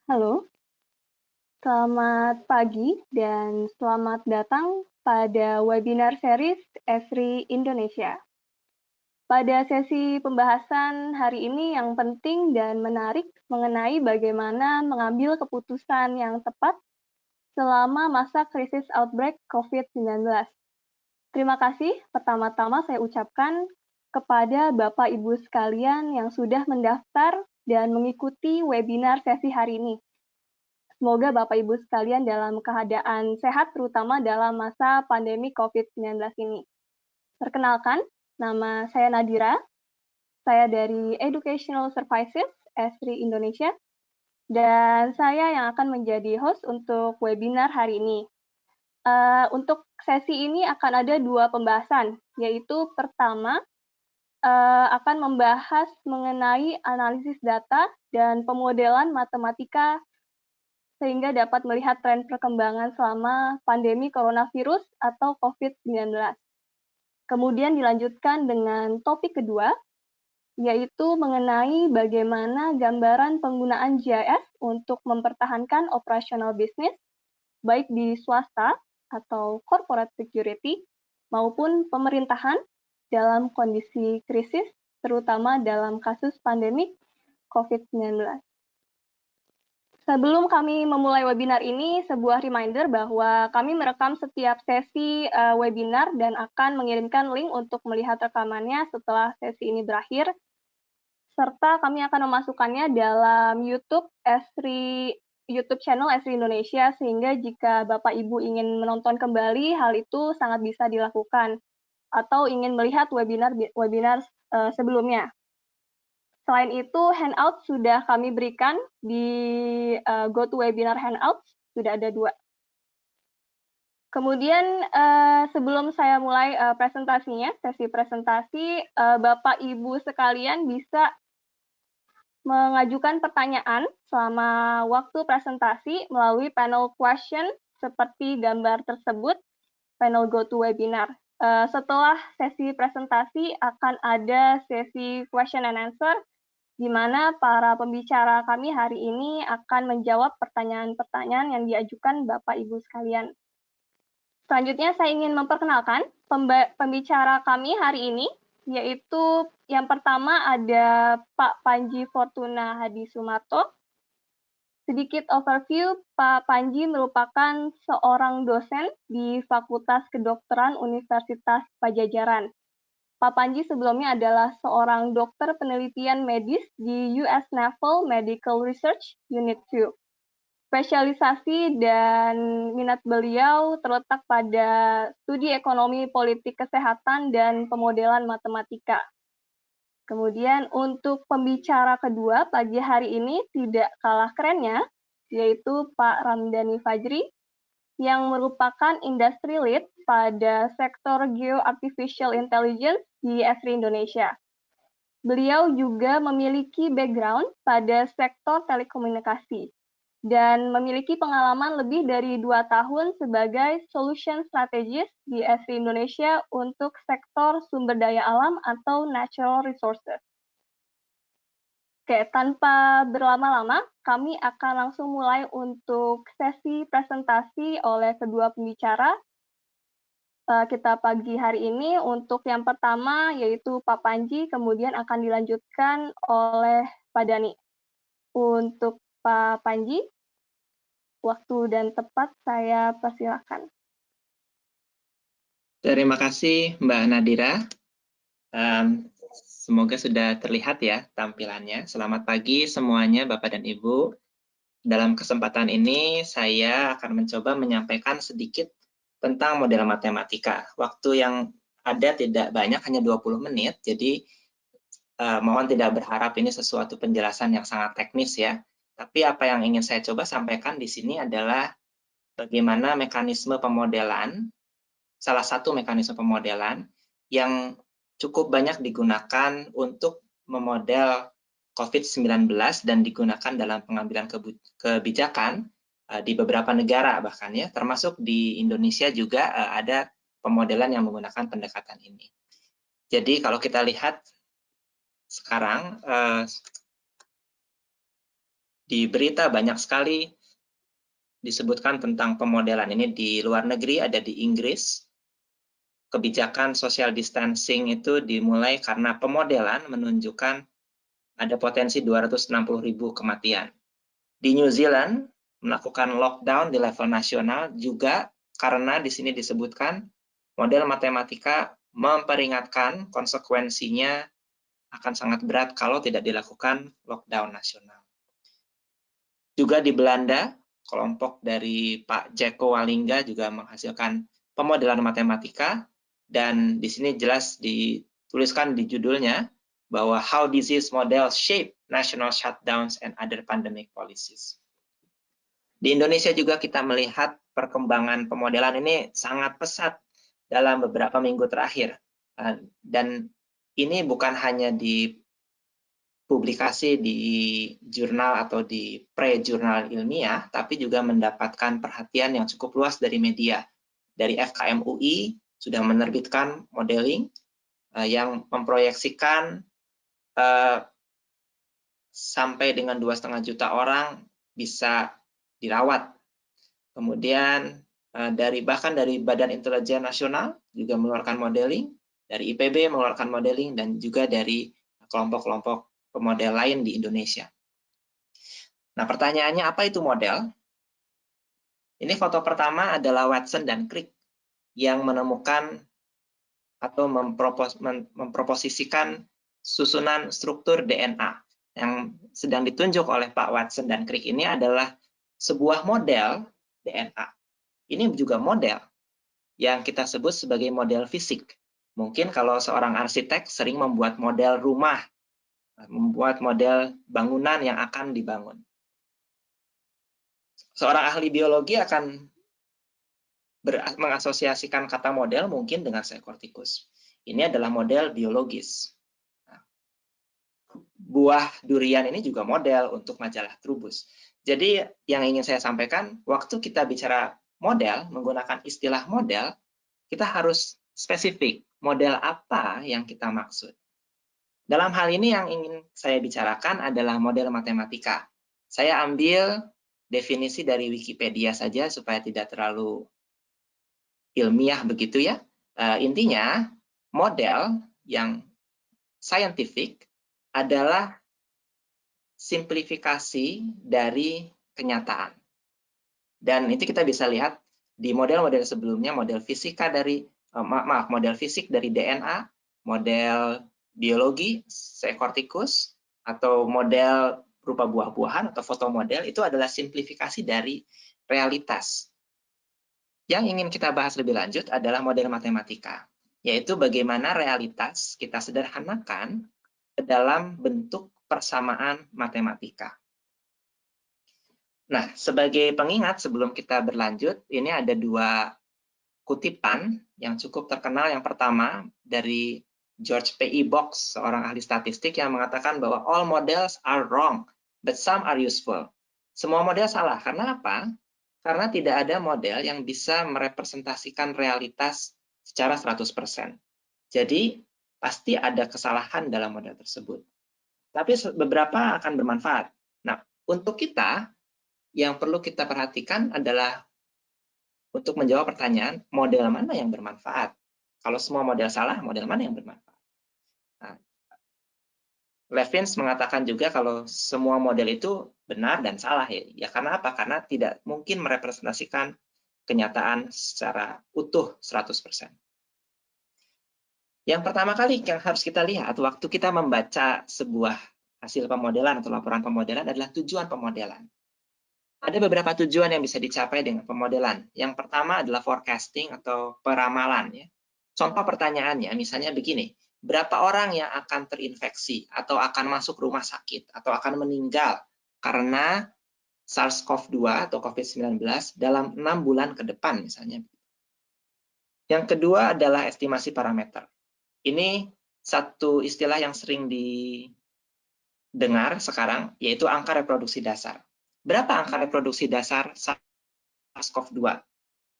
Halo, selamat pagi dan selamat datang pada webinar series Esri Indonesia. Pada sesi pembahasan hari ini yang penting dan menarik mengenai bagaimana mengambil keputusan yang tepat selama masa krisis outbreak COVID-19. Terima kasih pertama-tama saya ucapkan kepada Bapak Ibu sekalian yang sudah mendaftar dan mengikuti webinar sesi hari ini. Semoga Bapak Ibu sekalian dalam keadaan sehat, terutama dalam masa pandemi COVID-19 ini. Perkenalkan, nama saya Nadira. Saya dari Educational Services Esri Indonesia, dan saya yang akan menjadi host untuk webinar hari ini. Untuk sesi ini akan ada dua pembahasan, yaitu pertama akan membahas mengenai analisis data dan pemodelan matematika sehingga dapat melihat tren perkembangan selama pandemi coronavirus atau COVID-19. Kemudian dilanjutkan dengan topik kedua, yaitu mengenai bagaimana gambaran penggunaan GIS untuk mempertahankan operasional bisnis, baik di swasta atau corporate security, maupun pemerintahan dalam kondisi krisis, terutama dalam kasus pandemik COVID-19. Sebelum kami memulai webinar ini, sebuah reminder bahwa kami merekam setiap sesi webinar dan akan mengirimkan link untuk melihat rekamannya setelah sesi ini berakhir, serta kami akan memasukkannya dalam YouTube channel Esri Indonesia, sehingga jika Bapak Ibu ingin menonton kembali, hal itu sangat bisa dilakukan, atau ingin melihat webinar sebelumnya. Selain itu, handout sudah kami berikan di GoToWebinar Handout, sudah ada 2. Kemudian sebelum saya mulai presentasinya, sesi presentasi, Bapak Ibu sekalian bisa mengajukan pertanyaan selama waktu presentasi melalui panel question seperti gambar tersebut, panel GoToWebinar. Setelah sesi presentasi akan ada sesi question and answer, di mana para pembicara kami hari ini akan menjawab pertanyaan-pertanyaan yang diajukan Bapak Ibu sekalian. Selanjutnya saya ingin memperkenalkan pembicara kami hari ini, yaitu yang pertama ada Pak Panji Fortuna Hadi Sumarto. Sedikit overview, Pak Panji merupakan seorang dosen di Fakultas Kedokteran Universitas Pajajaran. Pak Panji sebelumnya adalah seorang dokter penelitian medis di US Naval Medical Research Unit 2. Spesialisasi dan minat beliau terletak pada studi ekonomi politik kesehatan dan pemodelan matematika. Kemudian untuk pembicara kedua pagi hari ini tidak kalah kerennya, yaitu Pak Ramdhani Fajri, yang merupakan industry lead pada sektor Geo-Artificial Intelligence di Esri Indonesia. Beliau juga memiliki background pada sektor telekomunikasi dan memiliki pengalaman lebih dari 2 tahun sebagai solution strategist di Esri Indonesia untuk sektor sumber daya alam atau natural resources. Oke, tanpa berlama-lama, kami akan langsung mulai untuk sesi presentasi oleh kedua pembicara kita pagi hari ini. Untuk yang pertama yaitu Pak Panji, kemudian akan dilanjutkan oleh Pak Dani. Untuk Pak Panji, waktu dan tempat saya persilakan. Terima kasih Mbak Nadira. Semoga sudah terlihat ya tampilannya. Selamat pagi semuanya Bapak dan Ibu. Dalam kesempatan ini saya akan mencoba menyampaikan sedikit tentang model matematika. Waktu yang ada tidak banyak, hanya 20 menit, jadi mohon tidak berharap ini sesuatu penjelasan yang sangat teknis ya. Tapi apa yang ingin saya coba sampaikan di sini adalah bagaimana mekanisme pemodelan, salah satu mekanisme pemodelan yang cukup banyak digunakan untuk memodel COVID-19 dan digunakan dalam pengambilan kebijakan di beberapa negara bahkan ya, termasuk di Indonesia juga ada pemodelan yang menggunakan pendekatan ini. Jadi kalau kita lihat sekarang, Di berita banyak sekali disebutkan tentang pemodelan ini di luar negeri, ada di Inggris. Kebijakan social distancing itu dimulai karena pemodelan menunjukkan ada potensi 260.000 kematian. Di New Zealand melakukan lockdown di level nasional juga karena di sini disebutkan model matematika memperingatkan konsekuensinya akan sangat berat kalau tidak dilakukan lockdown nasional. Juga di Belanda, kelompok dari Pak Jeko Wallinga juga menghasilkan pemodelan matematika, dan di sini jelas dituliskan di judulnya bahwa how disease models shape national shutdowns and other pandemic policies. Di Indonesia juga kita melihat perkembangan pemodelan ini sangat pesat dalam beberapa minggu terakhir. Dan ini bukan hanya di publikasi di jurnal atau di pre-jurnal ilmiah, tapi juga mendapatkan perhatian yang cukup luas dari media. Dari FKM UI sudah menerbitkan modeling yang memproyeksikan sampai dengan 2,5 juta orang bisa dirawat. Kemudian bahkan dari Badan Intelijen Nasional juga mengeluarkan modeling, dari IPB mengeluarkan modeling, dan juga dari kelompok-kelompok pemodel lain di Indonesia. Nah, pertanyaannya apa itu model? Ini foto pertama adalah Watson dan Crick yang menemukan atau memproposisikan susunan struktur DNA. Yang sedang ditunjuk oleh Pak Watson dan Crick ini adalah sebuah model DNA. Ini juga model yang kita sebut sebagai model fisik. Mungkin kalau seorang arsitek sering membuat model rumah, membuat model bangunan yang akan dibangun. Seorang ahli biologi akan mengasosiasikan kata model mungkin dengan seekor tikus. Ini adalah model biologis. Buah durian ini juga model untuk majalah Trubus. Jadi yang ingin saya sampaikan, waktu kita bicara model, menggunakan istilah model, kita harus spesifik, model apa yang kita maksud. Dalam hal ini yang ingin saya bicarakan adalah model matematika. Saya ambil definisi dari Wikipedia saja supaya tidak terlalu ilmiah begitu ya. Intinya, model yang scientific adalah simplifikasi dari kenyataan. Dan itu kita bisa lihat di model-model sebelumnya, model fisika dari model fisik dari DNA, model biologi seekor tikus, atau model berupa buah-buahan atau fotomodel, itu adalah simplifikasi dari realitas. Yang ingin kita bahas lebih lanjut adalah model matematika, yaitu bagaimana realitas kita sederhanakan ke dalam bentuk persamaan matematika. Nah, sebagai pengingat sebelum kita berlanjut, ini ada dua kutipan yang cukup terkenal. Yang pertama dari George P.E. Box, seorang ahli statistik yang mengatakan bahwa all models are wrong, but some are useful. Semua model salah. Karena apa? Karena tidak ada model yang bisa merepresentasikan realitas secara 100%. Jadi, pasti ada kesalahan dalam model tersebut. Tapi beberapa akan bermanfaat. Nah, untuk kita, yang perlu kita perhatikan adalah untuk menjawab pertanyaan, model mana yang bermanfaat? Kalau semua model salah, model mana yang bermanfaat? Nah, Levins mengatakan juga kalau semua model itu benar dan salah. Ya karena apa? Karena tidak mungkin merepresentasikan kenyataan secara utuh 100%. Yang pertama kali yang harus kita lihat waktu kita membaca sebuah hasil pemodelan atau laporan pemodelan adalah tujuan pemodelan. Ada beberapa tujuan yang bisa dicapai dengan pemodelan. Yang pertama adalah forecasting atau peramalan. Ya. Contoh pertanyaannya, misalnya begini, berapa orang yang akan terinfeksi atau akan masuk rumah sakit atau akan meninggal karena SARS-CoV-2 atau COVID-19 dalam 6 bulan ke depan misalnya. Yang kedua adalah estimasi parameter. Ini satu istilah yang sering didengar sekarang, yaitu angka reproduksi dasar. Berapa angka reproduksi dasar SARS-CoV-2?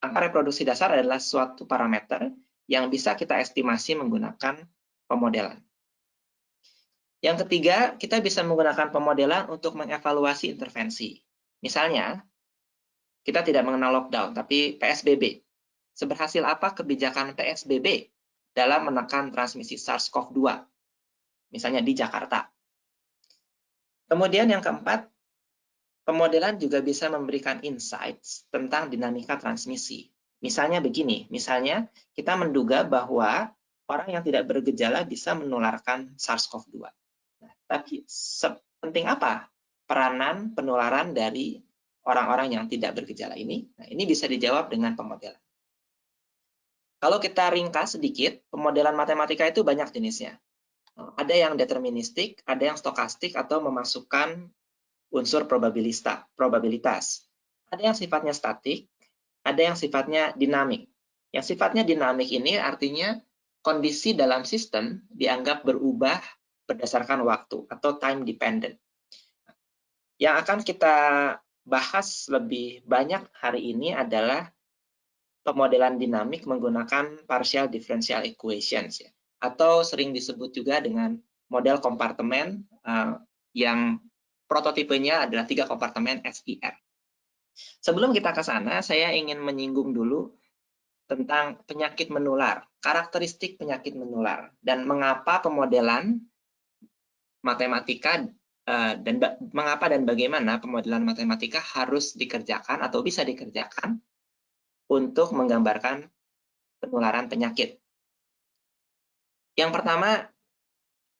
Angka reproduksi dasar adalah suatu parameter yang bisa kita estimasi menggunakan pemodelan. Yang ketiga, kita bisa menggunakan pemodelan untuk mengevaluasi intervensi. Misalnya, kita tidak mengenal lockdown, tapi PSBB. Seberhasil apa kebijakan PSBB dalam menekan transmisi SARS-CoV-2, misalnya di Jakarta. Kemudian yang keempat, pemodelan juga bisa memberikan insights tentang dinamika transmisi. Misalnya begini, misalnya kita menduga bahwa orang yang tidak bergejala bisa menularkan SARS-CoV-2. Nah, tapi sepenting apa peranan penularan dari orang-orang yang tidak bergejala ini? Nah, ini bisa dijawab dengan pemodelan. Kalau kita ringkas sedikit, pemodelan matematika itu banyak jenisnya. Ada yang deterministik, ada yang stokastik atau memasukkan unsur probabilitas. Ada yang sifatnya statik, ada yang sifatnya dinamik. Yang sifatnya dinamik ini artinya kondisi dalam sistem dianggap berubah berdasarkan waktu atau time dependent. Yang akan kita bahas lebih banyak hari ini adalah pemodelan dinamik menggunakan partial differential equations, ya, atau sering disebut juga dengan model kompartemen yang prototipenya adalah 3 kompartemen SIR. Sebelum kita ke sana, saya ingin menyinggung dulu tentang penyakit menular, karakteristik penyakit menular, dan mengapa pemodelan matematika dan mengapa dan bagaimana pemodelan matematika harus dikerjakan atau bisa dikerjakan untuk menggambarkan penularan penyakit. Yang pertama,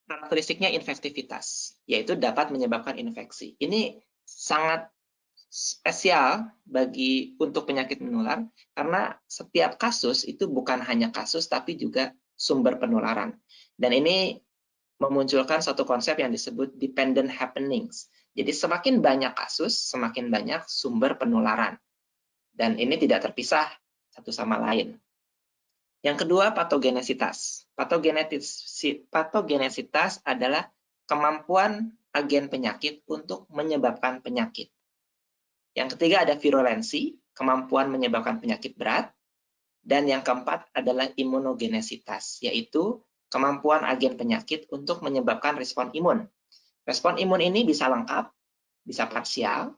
karakteristiknya infektivitas, yaitu dapat menyebabkan infeksi. Ini sangat spesial untuk penyakit menular, karena setiap kasus itu bukan hanya kasus, tapi juga sumber penularan. Dan ini memunculkan satu konsep yang disebut dependent happenings. Jadi semakin banyak kasus, semakin banyak sumber penularan. Dan ini tidak terpisah satu sama lain. Yang kedua, patogenesitas. Patogenesitas adalah kemampuan agen penyakit untuk menyebabkan penyakit. Yang ketiga ada virulensi, kemampuan menyebabkan penyakit berat. Dan yang keempat adalah imunogenesitas, yaitu kemampuan agen penyakit untuk menyebabkan respon imun. Respon imun ini bisa lengkap, bisa parsial.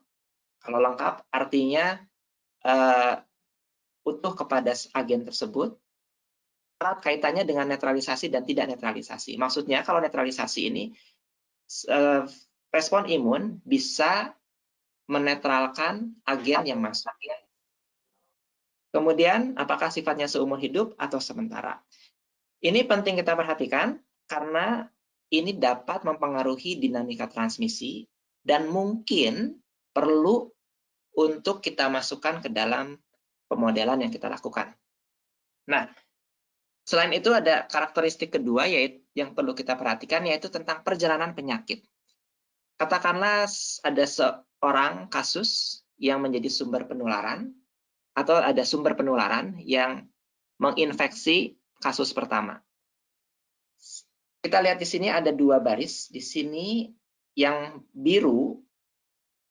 Kalau lengkap artinya utuh kepada agen tersebut. Erat kaitannya dengan netralisasi dan tidak netralisasi. Maksudnya kalau netralisasi ini, respon imun bisa menetralkan agen yang masuk. Kemudian, apakah sifatnya seumur hidup atau sementara? Ini penting kita perhatikan karena ini dapat mempengaruhi dinamika transmisi dan mungkin perlu untuk kita masukkan ke dalam pemodelan yang kita lakukan. Nah, selain itu ada karakteristik kedua yaitu yang perlu kita perhatikan, yaitu tentang perjalanan penyakit. Katakanlah ada seorang kasus yang menjadi sumber penularan, atau ada sumber penularan yang menginfeksi kasus pertama. Kita lihat di sini ada 2 baris. Di sini yang biru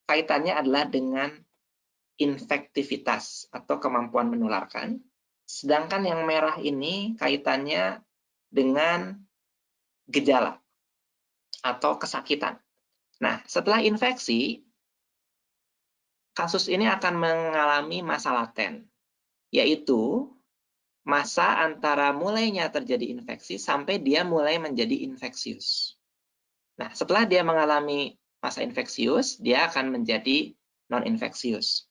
kaitannya adalah dengan infektivitas atau kemampuan menularkan. Sedangkan yang merah ini kaitannya dengan gejala atau kesakitan. Nah, setelah infeksi, kasus ini akan mengalami masa laten, yaitu masa antara mulainya terjadi infeksi sampai dia mulai menjadi infeksius. Nah, setelah dia mengalami masa infeksius, dia akan menjadi non-infeksius.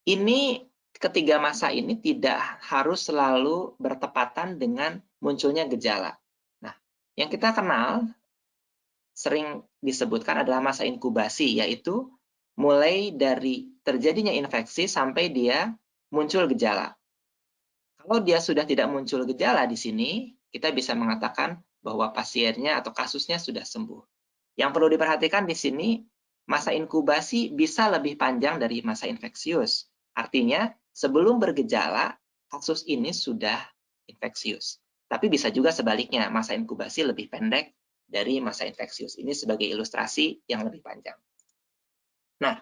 Ini ketiga masa ini tidak harus selalu bertepatan dengan munculnya gejala. Nah, yang kita kenal sering disebutkan adalah masa inkubasi, yaitu mulai dari terjadinya infeksi sampai dia muncul gejala. Kalau dia sudah tidak muncul gejala di sini, kita bisa mengatakan bahwa pasiennya atau kasusnya sudah sembuh. Yang perlu diperhatikan di sini, masa inkubasi bisa lebih panjang dari masa infeksius. Artinya, sebelum bergejala, kasus ini sudah infeksius. Tapi bisa juga sebaliknya, masa inkubasi lebih pendek dari masa infeksius. Ini sebagai ilustrasi yang lebih panjang. Nah,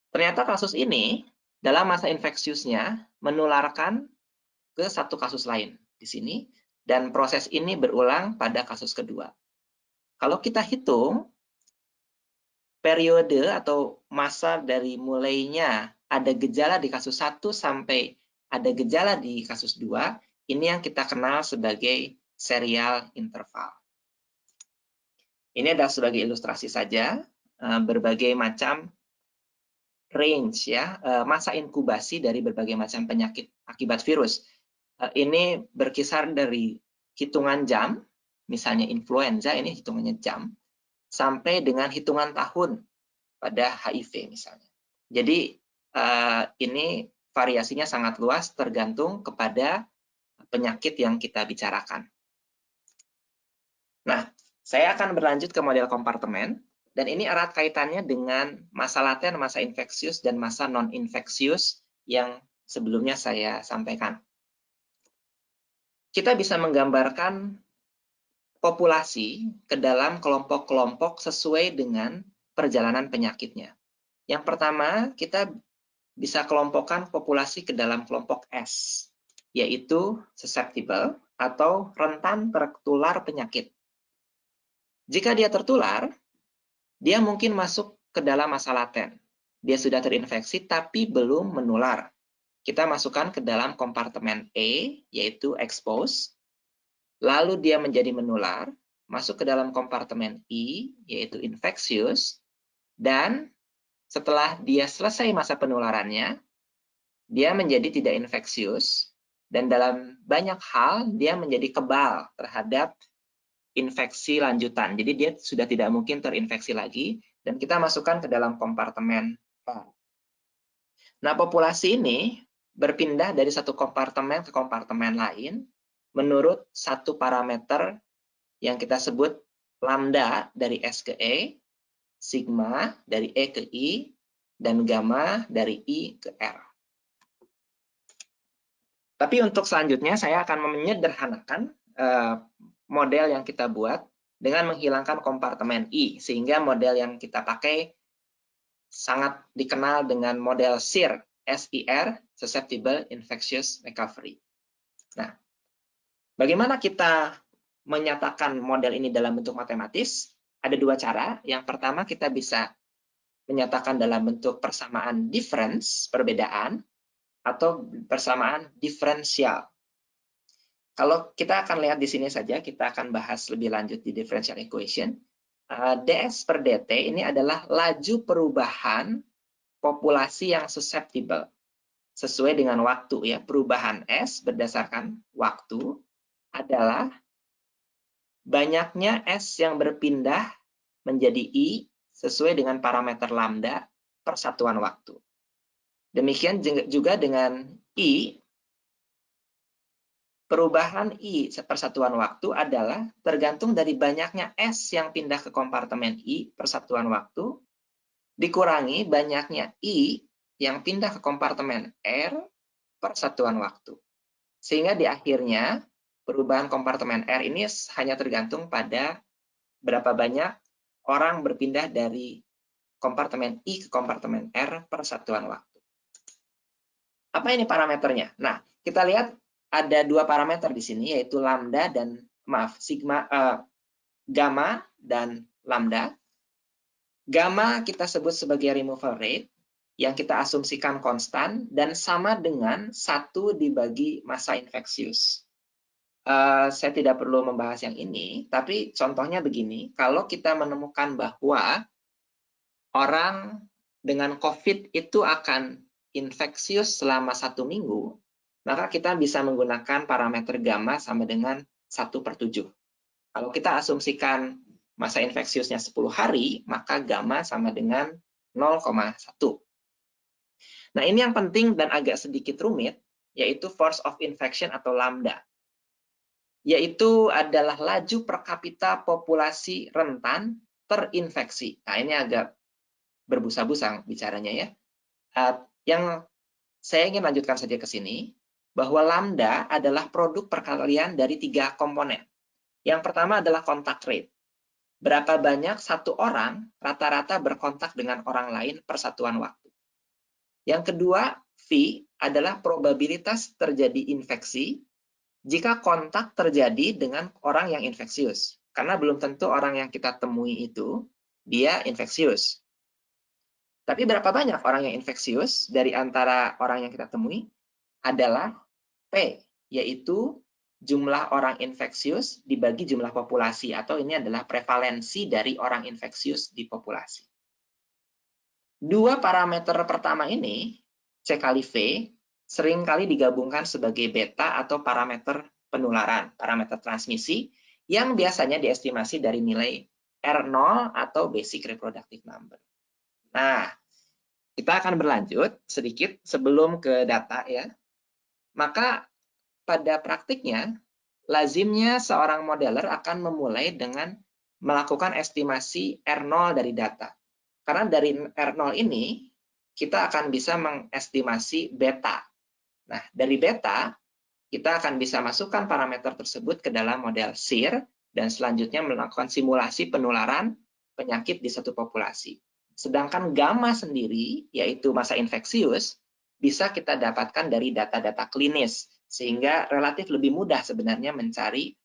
ternyata kasus ini dalam masa infeksiusnya menularkan ke satu kasus lain di sini, dan proses ini berulang pada kasus kedua. Kalau kita hitung periode atau masa dari mulainya ada gejala di kasus 1 sampai ada gejala di kasus 2, ini yang kita kenal sebagai serial interval. Ini adalah sebagai ilustrasi saja, berbagai macam range ya, masa inkubasi dari berbagai macam penyakit akibat virus. Ini berkisar dari hitungan jam, misalnya influenza ini hitungannya jam, sampai dengan hitungan tahun pada HIV misalnya. Jadi ini variasinya sangat luas tergantung kepada penyakit yang kita bicarakan. Nah, saya akan berlanjut ke model kompartemen, dan ini erat kaitannya dengan masa laten, masa infeksius, dan masa non-infeksius yang sebelumnya saya sampaikan. Kita bisa menggambarkan populasi ke dalam kelompok-kelompok sesuai dengan perjalanan penyakitnya. Yang pertama, kita bisa kelompokkan populasi ke dalam kelompok S, yaitu susceptible atau rentan tertular penyakit. Jika dia tertular, dia mungkin masuk ke dalam masa laten. Dia sudah terinfeksi tapi belum menular. Kita masukkan ke dalam kompartemen E, yaitu expose. Lalu dia menjadi menular, masuk ke dalam kompartemen I, yaitu infectious. Dan setelah dia selesai masa penularannya, dia menjadi tidak infeksius, dan dalam banyak hal dia menjadi kebal terhadap infeksi lanjutan. Jadi dia sudah tidak mungkin terinfeksi lagi, dan kita masukkan ke dalam kompartemen R. Nah, populasi ini berpindah dari satu kompartemen ke kompartemen lain menurut satu parameter yang kita sebut lambda dari S ke E, sigma dari E ke I, dan gamma dari I ke R. Tapi untuk selanjutnya saya akan menyederhanakan model yang kita buat dengan menghilangkan kompartemen I, sehingga model yang kita pakai sangat dikenal dengan model SIR, SIR, Susceptible Infectious Recovery. Nah, bagaimana kita menyatakan model ini dalam bentuk matematis? Ada dua cara. Yang pertama, kita bisa menyatakan dalam bentuk persamaan difference, perbedaan, atau persamaan diferensial. Kalau kita akan lihat di sini saja, kita akan bahas lebih lanjut di differential equation. ds per dt ini adalah laju perubahan populasi yang susceptible sesuai dengan waktu ya. Perubahan S berdasarkan waktu adalah banyaknya S yang berpindah menjadi I sesuai dengan parameter lambda per satuan waktu. Demikian juga dengan I, perubahan I per satuan waktu adalah tergantung dari banyaknya S yang pindah ke kompartemen I per satuan waktu, dikurangi banyaknya I yang pindah ke kompartemen R per satuan waktu. Sehingga di akhirnya, perubahan kompartemen R ini hanya tergantung pada berapa banyak orang berpindah dari kompartemen I ke kompartemen R per satuan waktu. Apa ini parameternya? Nah, kita lihat ada dua parameter di sini, yaitu lambda dan gamma dan lambda. Gamma kita sebut sebagai removal rate, yang kita asumsikan konstan dan sama dengan 1 dibagi masa infeksius. Saya tidak perlu membahas yang ini, tapi contohnya begini, kalau kita menemukan bahwa orang dengan COVID itu akan infeksius selama 1 minggu, maka kita bisa menggunakan parameter gamma sama dengan 1/7. Kalau kita asumsikan masa infeksiusnya 10 hari, maka gamma sama dengan 0,1. Nah, ini yang penting dan agak sedikit rumit, yaitu force of infection atau lambda. Yaitu adalah laju per kapita populasi rentan terinfeksi. Nah, ini agak berbusa-busa bicaranya ya. Yang saya ingin lanjutkan saja ke sini, bahwa lambda adalah produk perkalian dari 3 komponen. Yang pertama adalah contact rate. Berapa banyak satu orang rata-rata berkontak dengan orang lain per satuan waktu. Yang kedua, V adalah probabilitas terjadi infeksi jika kontak terjadi dengan orang yang infeksius. Karena belum tentu orang yang kita temui itu, dia infeksius. Tapi berapa banyak orang yang infeksius dari antara orang yang kita temui adalah P, yaitu jumlah orang infeksius dibagi jumlah populasi, atau ini adalah prevalensi dari orang infeksius di populasi. Dua parameter pertama ini, C kali V, seringkali digabungkan sebagai beta atau parameter penularan, parameter transmisi, yang biasanya diestimasi dari nilai R0 atau basic reproductive number. Nah, kita akan berlanjut sedikit sebelum ke data ya. Maka pada praktiknya, lazimnya seorang modeler akan memulai dengan melakukan estimasi R0 dari data. Karena dari R0 ini, kita akan bisa mengestimasi beta. Nah, dari beta, kita akan bisa masukkan parameter tersebut ke dalam model SIR, dan selanjutnya melakukan simulasi penularan penyakit di satu populasi. Sedangkan gamma sendiri, yaitu masa infeksius, bisa kita dapatkan dari data-data klinis, sehingga relatif lebih mudah sebenarnya mencari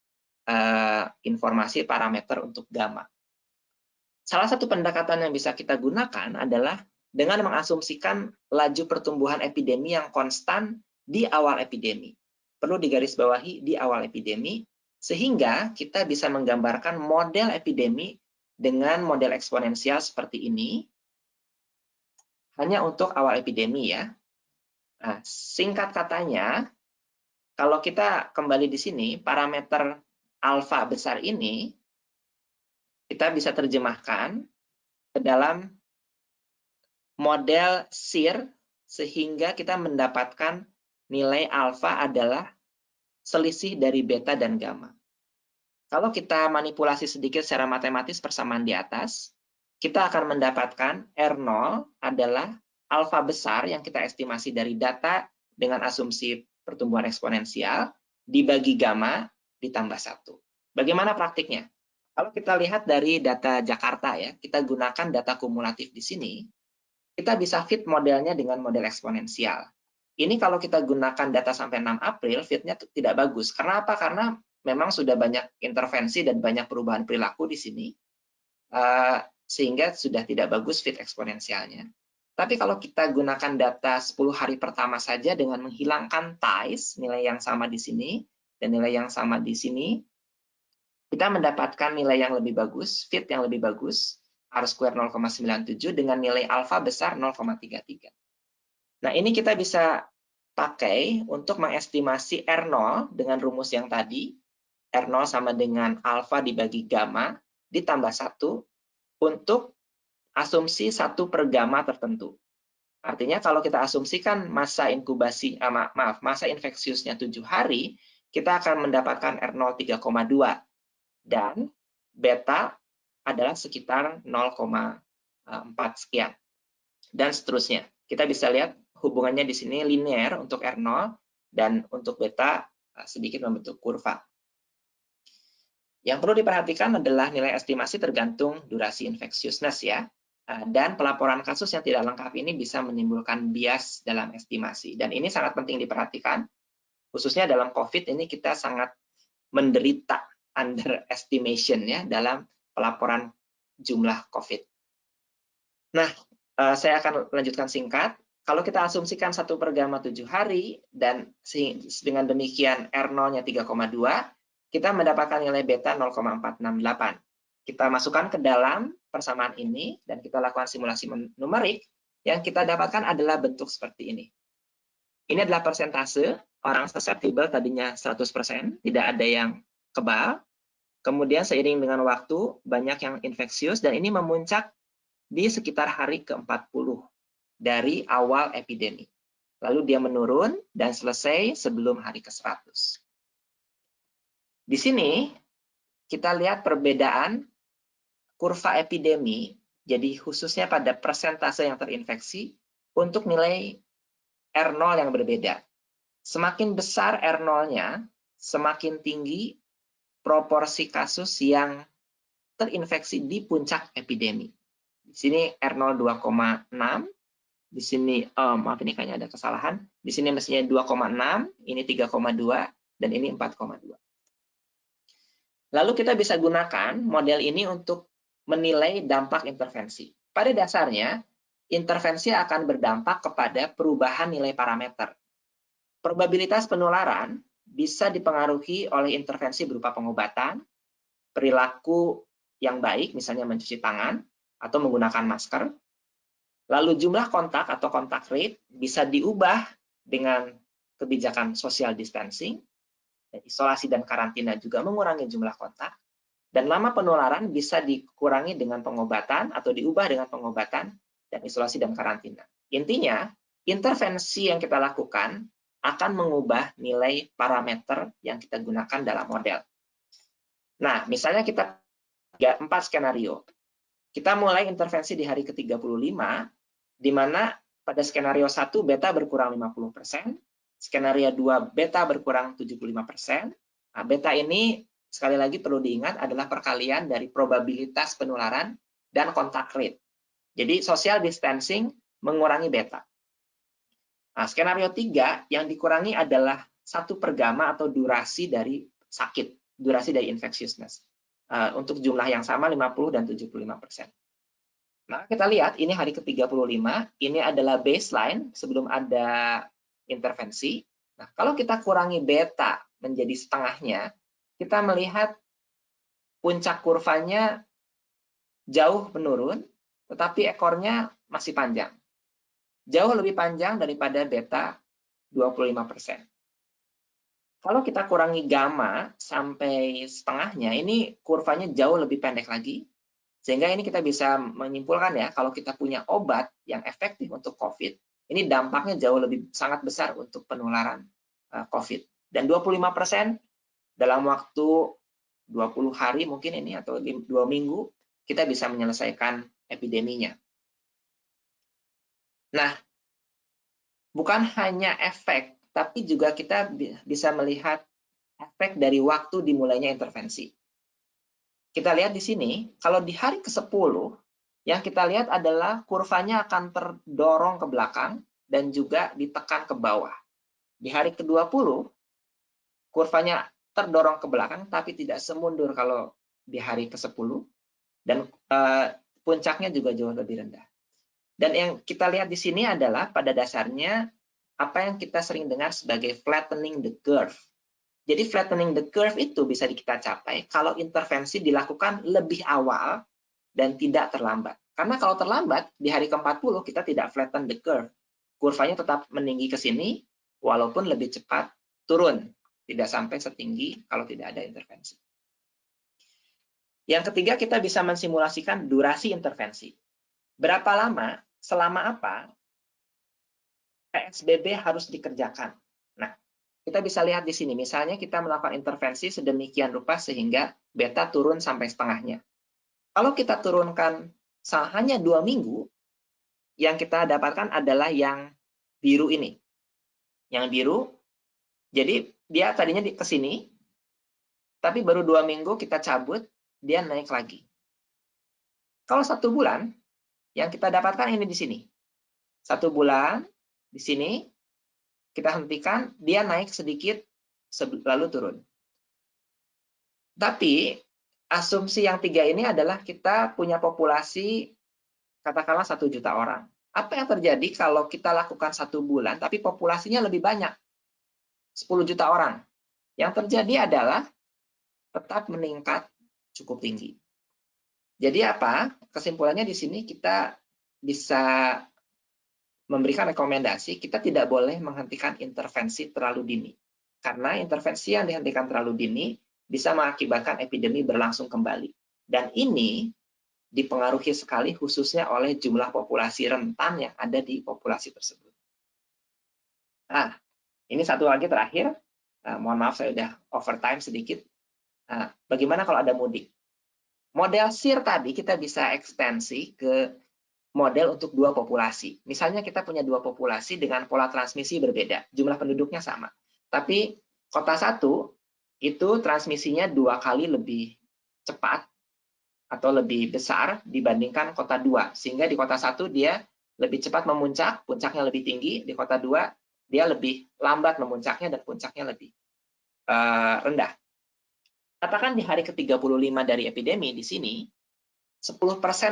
informasi parameter untuk gamma. Salah satu pendekatan yang bisa kita gunakan adalah dengan mengasumsikan laju pertumbuhan epidemi yang konstan di awal epidemi. Perlu digarisbawahi di awal epidemi, sehingga kita bisa menggambarkan model epidemi dengan model eksponensial seperti ini, hanya untuk awal epidemi ya. Nah, singkat katanya, kalau kita kembali di sini, parameter alfa besar ini, kita bisa terjemahkan ke dalam model SIR, sehingga kita mendapatkan nilai alfa adalah selisih dari beta dan gamma. Kalau kita manipulasi sedikit secara matematis persamaan di atas, kita akan mendapatkan R0 adalah alfa besar yang kita estimasi dari data dengan asumsi pertumbuhan eksponensial dibagi gamma ditambah 1. Bagaimana praktiknya? Kalau kita lihat dari data Jakarta ya, kita gunakan data kumulatif di sini, kita bisa fit modelnya dengan model eksponensial. Ini kalau kita gunakan data sampai 6 April, fitnya tidak bagus. Karena apa? Karena memang sudah banyak intervensi dan banyak perubahan perilaku di sini, sehingga sudah tidak bagus fit eksponensialnya. Tapi kalau kita gunakan data 10 hari pertama saja dengan menghilangkan ties, nilai yang sama di sini, dan nilai yang sama di sini, kita mendapatkan nilai yang lebih bagus, fit yang lebih bagus, R-square 0,97 dengan nilai alfa besar 0,33. Nah, ini kita bisa pakai untuk mengestimasi R0 dengan rumus yang tadi, R0 sama dengan alfa dibagi gamma ditambah 1 untuk asumsi 1 per gamma tertentu. Artinya kalau kita asumsikan masa inkubasi, masa infeksiusnya 7 hari, kita akan mendapatkan R0 3,2 dan beta adalah sekitar 0,4 sekian dan seterusnya. Kita bisa lihat hubungannya di sini linear untuk R0 dan untuk beta sedikit membentuk kurva. Yang perlu diperhatikan adalah nilai estimasi tergantung durasi infectiousness ya. Dan pelaporan kasus yang tidak lengkap ini bisa menimbulkan bias dalam estimasi. Dan ini sangat penting diperhatikan, khususnya dalam COVID ini kita sangat menderita underestimation ya dalam pelaporan jumlah COVID. Nah, saya akan lanjutkan singkat. Kalau kita asumsikan 1 per gamma 7 hari, dan dengan demikian R0-nya 3,2, kita mendapatkan nilai beta 0,468. Kita masukkan ke dalam persamaan ini, dan kita lakukan simulasi numerik, yang kita dapatkan adalah bentuk seperti ini. Ini adalah persentase orang susceptible, tadinya 100%, tidak ada yang kebal. Kemudian seiring dengan waktu, banyak yang infeksius, dan ini memuncak di sekitar hari ke-40 dari awal epidemi. Lalu dia menurun dan selesai sebelum hari ke-100. Di sini kita lihat perbedaan kurva epidemi, jadi khususnya pada persentase yang terinfeksi untuk nilai R0 yang berbeda. Semakin besar R0-nya, semakin tinggi proporsi kasus yang terinfeksi di puncak epidemi. Di sini R0 2,6, di sini maaf ini kayaknya ada kesalahan. Di sini mestinya 2,6, ini 3,2 dan ini 4,2. Lalu kita bisa gunakan model ini untuk menilai dampak intervensi. Pada dasarnya, intervensi akan berdampak kepada perubahan nilai parameter. Probabilitas penularan bisa dipengaruhi oleh intervensi berupa pengobatan, perilaku yang baik, misalnya mencuci tangan, atau menggunakan masker. Lalu jumlah kontak atau kontak rate bisa diubah dengan kebijakan social distancing, isolasi dan karantina juga mengurangi jumlah kontak, dan lama penularan bisa dikurangi dengan pengobatan atau diubah dengan pengobatan dan isolasi dan karantina. Intinya, intervensi yang kita lakukan akan mengubah nilai parameter yang kita gunakan dalam model. Nah, misalnya kita 4 skenario. Kita mulai intervensi di hari ke-35, di mana pada skenario 1 beta berkurang 50%, skenario 2 beta berkurang 75%. Nah, beta ini sekali lagi perlu diingat adalah perkalian dari probabilitas penularan dan kontak rate. Jadi social distancing mengurangi beta. Nah, skenario 3 yang dikurangi adalah 1 per gamma atau durasi dari sakit, durasi dari infectiousness. Untuk jumlah yang sama 50 dan 75%. Nah, kita lihat ini hari ke-35, ini adalah baseline sebelum ada intervensi. Nah, kalau kita kurangi beta menjadi setengahnya, kita melihat puncak kurvanya jauh menurun, tetapi ekornya masih panjang. Jauh lebih panjang daripada beta 25%. Kalau kita kurangi gamma sampai setengahnya, ini kurvanya jauh lebih pendek lagi. Sehingga ini kita bisa menyimpulkan ya, kalau kita punya obat yang efektif untuk COVID, ini dampaknya jauh lebih sangat besar untuk penularan COVID. Dan 25% dalam waktu 20 hari mungkin ini, atau 2 minggu, kita bisa menyelesaikan epideminya. Nah, bukan hanya efek, tapi juga kita bisa melihat efek dari waktu dimulainya intervensi. Kita lihat di sini, kalau di hari ke-10, yang kita lihat adalah kurvanya akan terdorong ke belakang dan juga ditekan ke bawah. Di hari ke-20, kurvanya terdorong ke belakang, tapi tidak semundur kalau di hari ke-10, dan puncaknya juga jauh lebih rendah. Dan yang kita lihat di sini adalah pada dasarnya apa yang kita sering dengar sebagai flattening the curve. Jadi flattening the curve itu bisa kita capai kalau intervensi dilakukan lebih awal dan tidak terlambat. Karena kalau terlambat, di hari ke-40 kita tidak flatten the curve. Kurvanya tetap meninggi ke sini, walaupun lebih cepat turun. Tidak sampai setinggi kalau tidak ada intervensi. Yang ketiga, kita bisa mensimulasikan durasi intervensi. Berapa lama, selama apa, PSBB harus dikerjakan. Nah, kita bisa lihat di sini, misalnya kita melakukan intervensi sedemikian rupa sehingga beta turun sampai setengahnya. Kalau kita turunkan hanya 2 minggu, yang kita dapatkan adalah yang biru ini. Yang biru, jadi dia tadinya ke sini, tapi baru 2 minggu kita cabut, dia naik lagi. Kalau 1 bulan, yang kita dapatkan ini di sini. 1 bulan, di sini, kita hentikan, dia naik sedikit, lalu turun. Tapi, asumsi yang 3 ini adalah kita punya populasi, katakanlah 1 juta orang. Apa yang terjadi kalau kita lakukan 1 bulan, tapi populasinya lebih banyak, 10 juta orang? Yang terjadi adalah tetap meningkat cukup tinggi. Jadi apa? Kesimpulannya di sini kita bisa memberikan rekomendasi, kita tidak boleh menghentikan intervensi terlalu dini. Karena intervensi yang dihentikan terlalu dini bisa mengakibatkan epidemi berlangsung kembali. Dan ini dipengaruhi sekali khususnya oleh jumlah populasi rentan yang ada di populasi tersebut. Nah, ini satu lagi terakhir. Mohon maaf saya udah overtime sedikit. Nah, bagaimana kalau ada mudik? Model SIR tadi kita bisa ekstensi ke model untuk 2 populasi. Misalnya kita punya 2 populasi dengan pola transmisi berbeda, jumlah penduduknya sama. Tapi kota 1 itu transmisinya 2 kali lebih cepat atau lebih besar dibandingkan kota 2. Sehingga di kota 1 dia lebih cepat memuncak, puncaknya lebih tinggi. Di kota 2 dia lebih lambat memuncaknya dan puncaknya lebih rendah. Katakan di hari ke-35 dari epidemi di sini, 10%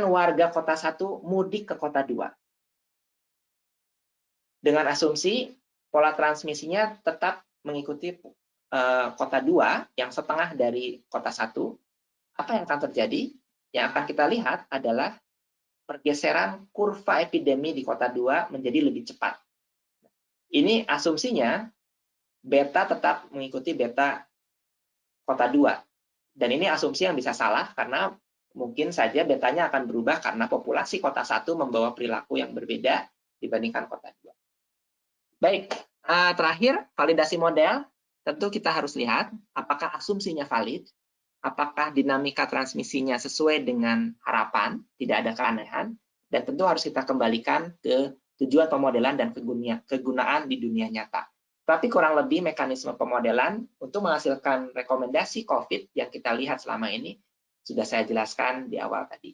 warga kota 1 mudik ke kota 2. Dengan asumsi pola transmisinya tetap mengikuti kota 2 yang setengah dari kota 1, apa yang akan terjadi? Yang akan kita lihat adalah pergeseran kurva epidemi di kota 2 menjadi lebih cepat. Ini asumsinya beta tetap mengikuti beta kota 2. Dan ini asumsi yang bisa salah karena mungkin saja betanya akan berubah karena populasi kota 1 membawa perilaku yang berbeda dibandingkan kota 2. Baik, terakhir validasi model. Tentu kita harus lihat apakah asumsinya valid, apakah dinamika transmisinya sesuai dengan harapan, tidak ada keanehan, dan tentu harus kita kembalikan ke tujuan pemodelan dan kegunaan di dunia nyata. Tapi kurang lebih mekanisme pemodelan untuk menghasilkan rekomendasi COVID yang kita lihat selama ini sudah saya jelaskan di awal tadi.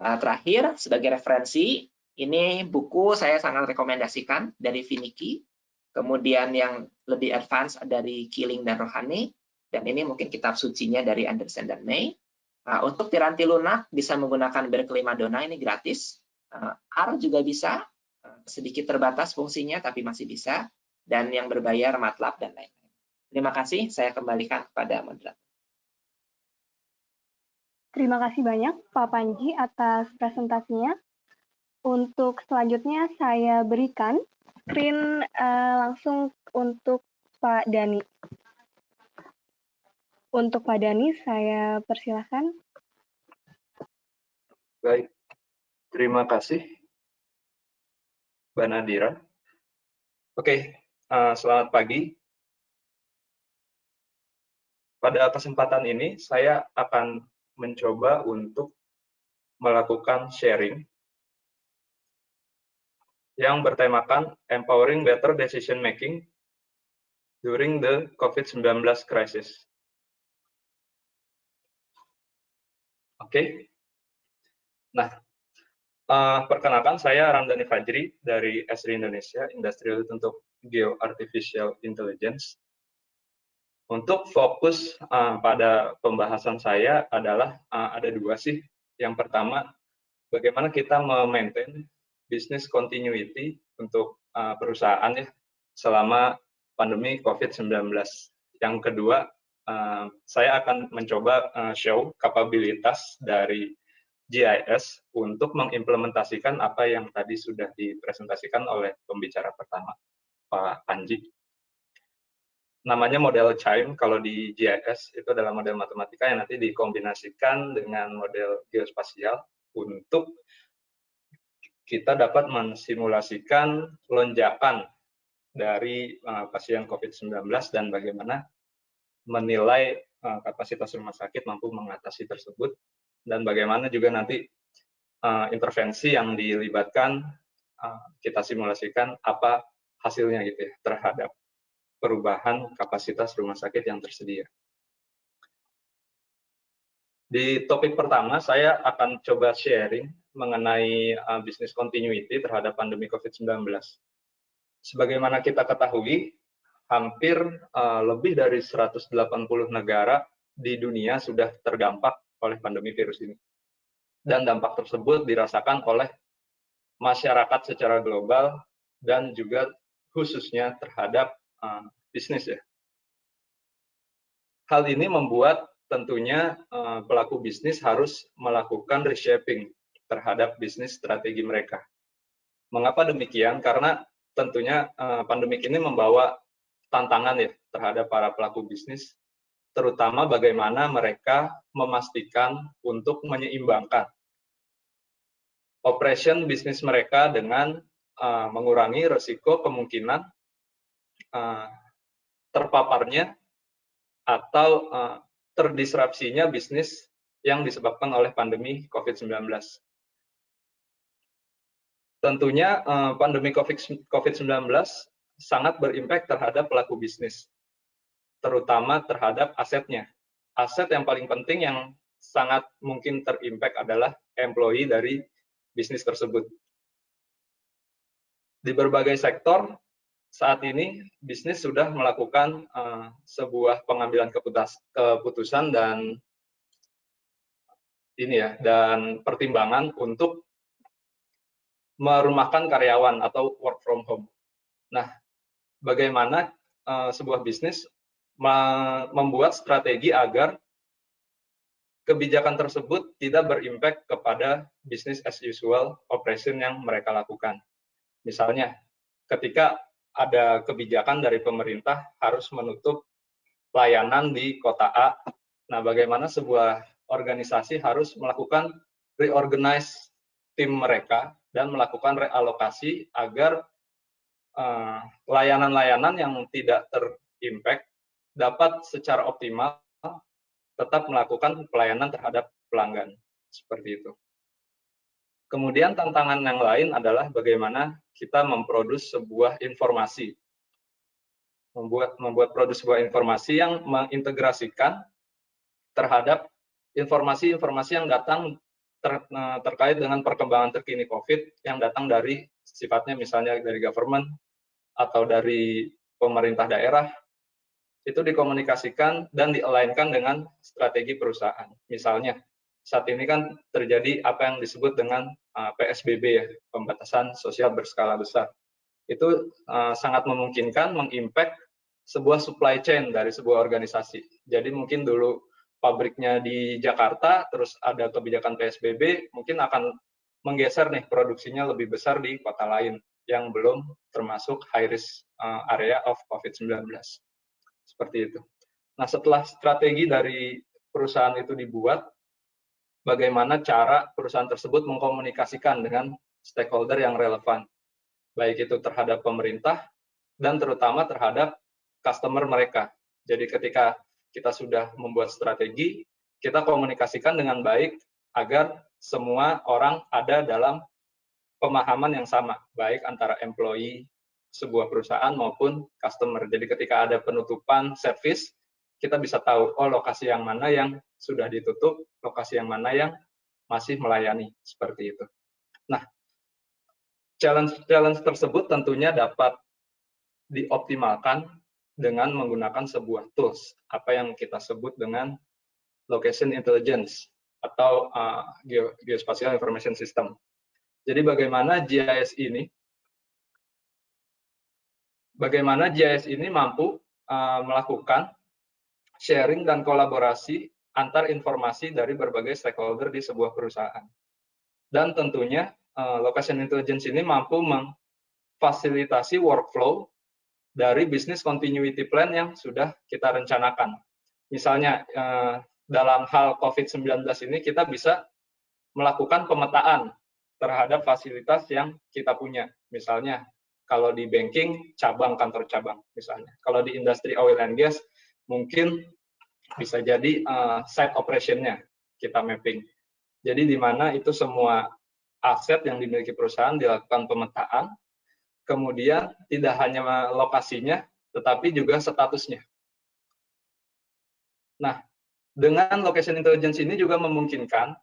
Terakhir, sebagai referensi, ini buku saya sangat rekomendasikan dari Viniki, kemudian yang lebih advance dari Killing dan Rohani, dan ini mungkin kitab sucinya dari Anderson dan May. Untuk Tiranti Lunak bisa menggunakan Berkeley Madonna, ini gratis. R juga bisa, sedikit terbatas fungsinya tapi masih bisa, dan yang berbayar MATLAB dan lain-lain. Terima kasih, saya kembalikan kepada moderator. Terima kasih banyak Pak Panji atas presentasinya. Untuk selanjutnya saya berikan screen langsung untuk Pak Dani. Untuk Pak Dani, saya persilahkan. Baik, terima kasih, Mbak Nadira. Oke, selamat pagi. Pada kesempatan ini, saya akan mencoba untuk melakukan sharing yang bertemakan Empowering Better Decision Making during the COVID-19 Crisis. Oke. Nah, perkenalkan saya Ramdhani Fajri dari Esri Indonesia, Industrial untuk Geo-Artificial Intelligence. Untuk fokus pada pembahasan saya adalah ada dua sih. Yang pertama, bagaimana kita memaintain business continuity untuk perusahaan ya selama pandemi COVID-19. Yang kedua, saya akan mencoba show kapabilitas dari GIS untuk mengimplementasikan apa yang tadi sudah dipresentasikan oleh pembicara pertama, Pak Panji. Namanya model CHIME kalau di GIS, itu adalah model matematika yang nanti dikombinasikan dengan model geospasial untuk kita dapat mensimulasikan lonjakan dari pasien COVID-19 dan bagaimana menilai kapasitas rumah sakit mampu mengatasi tersebut, dan bagaimana juga nanti intervensi yang dilibatkan kita simulasikan apa hasilnya gitu ya terhadap perubahan kapasitas rumah sakit yang tersedia. Di topik pertama, saya akan coba sharing mengenai business continuity terhadap pandemi COVID-19. Sebagaimana kita ketahui, hampir lebih dari 180 negara di dunia sudah terdampak oleh pandemi virus ini. Dan dampak tersebut dirasakan oleh masyarakat secara global dan juga khususnya terhadap bisnis ya. Hal ini membuat tentunya pelaku bisnis harus melakukan reshaping terhadap bisnis strategi mereka. Mengapa demikian? Karena tentunya pandemik ini membawa tantangan ya terhadap para pelaku bisnis, terutama bagaimana mereka memastikan untuk menyeimbangkan operation bisnis mereka dengan mengurangi risiko kemungkinan terpaparnya atau terdisrupsinya bisnis yang disebabkan oleh pandemi COVID-19. Tentunya pandemi COVID-19 sangat berimpak terhadap pelaku bisnis, terutama terhadap asetnya. Aset yang paling penting yang sangat mungkin terimpak adalah employee dari bisnis tersebut. Di berbagai sektor, saat ini bisnis sudah melakukan sebuah pengambilan keputusan dan pertimbangan untuk merumahkan karyawan atau work from home. Nah, bagaimana sebuah bisnis membuat strategi agar kebijakan tersebut tidak berimpact kepada business as usual operation yang mereka lakukan. Misalnya, ketika ada kebijakan dari pemerintah harus menutup layanan di kota A, nah bagaimana sebuah organisasi harus melakukan reorganize tim mereka dan melakukan realokasi agar layanan-layanan yang tidak terimpact dapat secara optimal tetap melakukan pelayanan terhadap pelanggan, seperti itu. Kemudian tantangan yang lain adalah bagaimana kita memproduksi sebuah informasi, membuat produk sebuah informasi yang mengintegrasikan terhadap informasi-informasi yang datang terkait dengan perkembangan terkini COVID yang datang dari sifatnya misalnya dari government atau dari pemerintah daerah, itu dikomunikasikan dan di-align-kan dengan strategi perusahaan. Misalnya, saat ini kan terjadi apa yang disebut dengan PSBB, ya, pembatasan sosial berskala besar. Itu sangat memungkinkan mengimpact sebuah supply chain dari sebuah organisasi. Jadi mungkin dulu pabriknya di Jakarta, terus ada kebijakan PSBB, mungkin akan menggeser nih produksinya lebih besar di kota lain yang belum termasuk high risk area of COVID-19. Seperti itu. Nah, setelah strategi dari perusahaan itu dibuat, bagaimana cara perusahaan tersebut mengkomunikasikan dengan stakeholder yang relevan, baik itu terhadap pemerintah dan terutama terhadap customer mereka. Jadi ketika kita sudah membuat strategi, kita komunikasikan dengan baik agar semua orang ada dalam pemahaman yang sama, baik antara employee sebuah perusahaan maupun customer. Jadi ketika ada penutupan service, kita bisa tahu, oh lokasi yang mana yang sudah ditutup, lokasi yang mana yang masih melayani, seperti itu. Nah, challenge tersebut tentunya dapat dioptimalkan dengan menggunakan sebuah tools, apa yang kita sebut dengan location intelligence atau geospatial information system. Jadi bagaimana GIS ini mampu melakukan sharing dan kolaborasi antar informasi dari berbagai stakeholder di sebuah perusahaan. Dan tentunya location intelligence ini mampu memfasilitasi workflow dari business continuity plan yang sudah kita rencanakan. Misalnya dalam hal COVID-19 ini kita bisa melakukan pemetaan terhadap fasilitas yang kita punya. Misalnya kalau di banking, kantor cabang misalnya. Kalau di industri oil and gas, mungkin bisa jadi site operation-nya kita mapping. Jadi di mana itu semua aset yang dimiliki perusahaan dilakukan pemetaan, kemudian tidak hanya lokasinya, tetapi juga statusnya. Nah, dengan location intelligence ini juga memungkinkan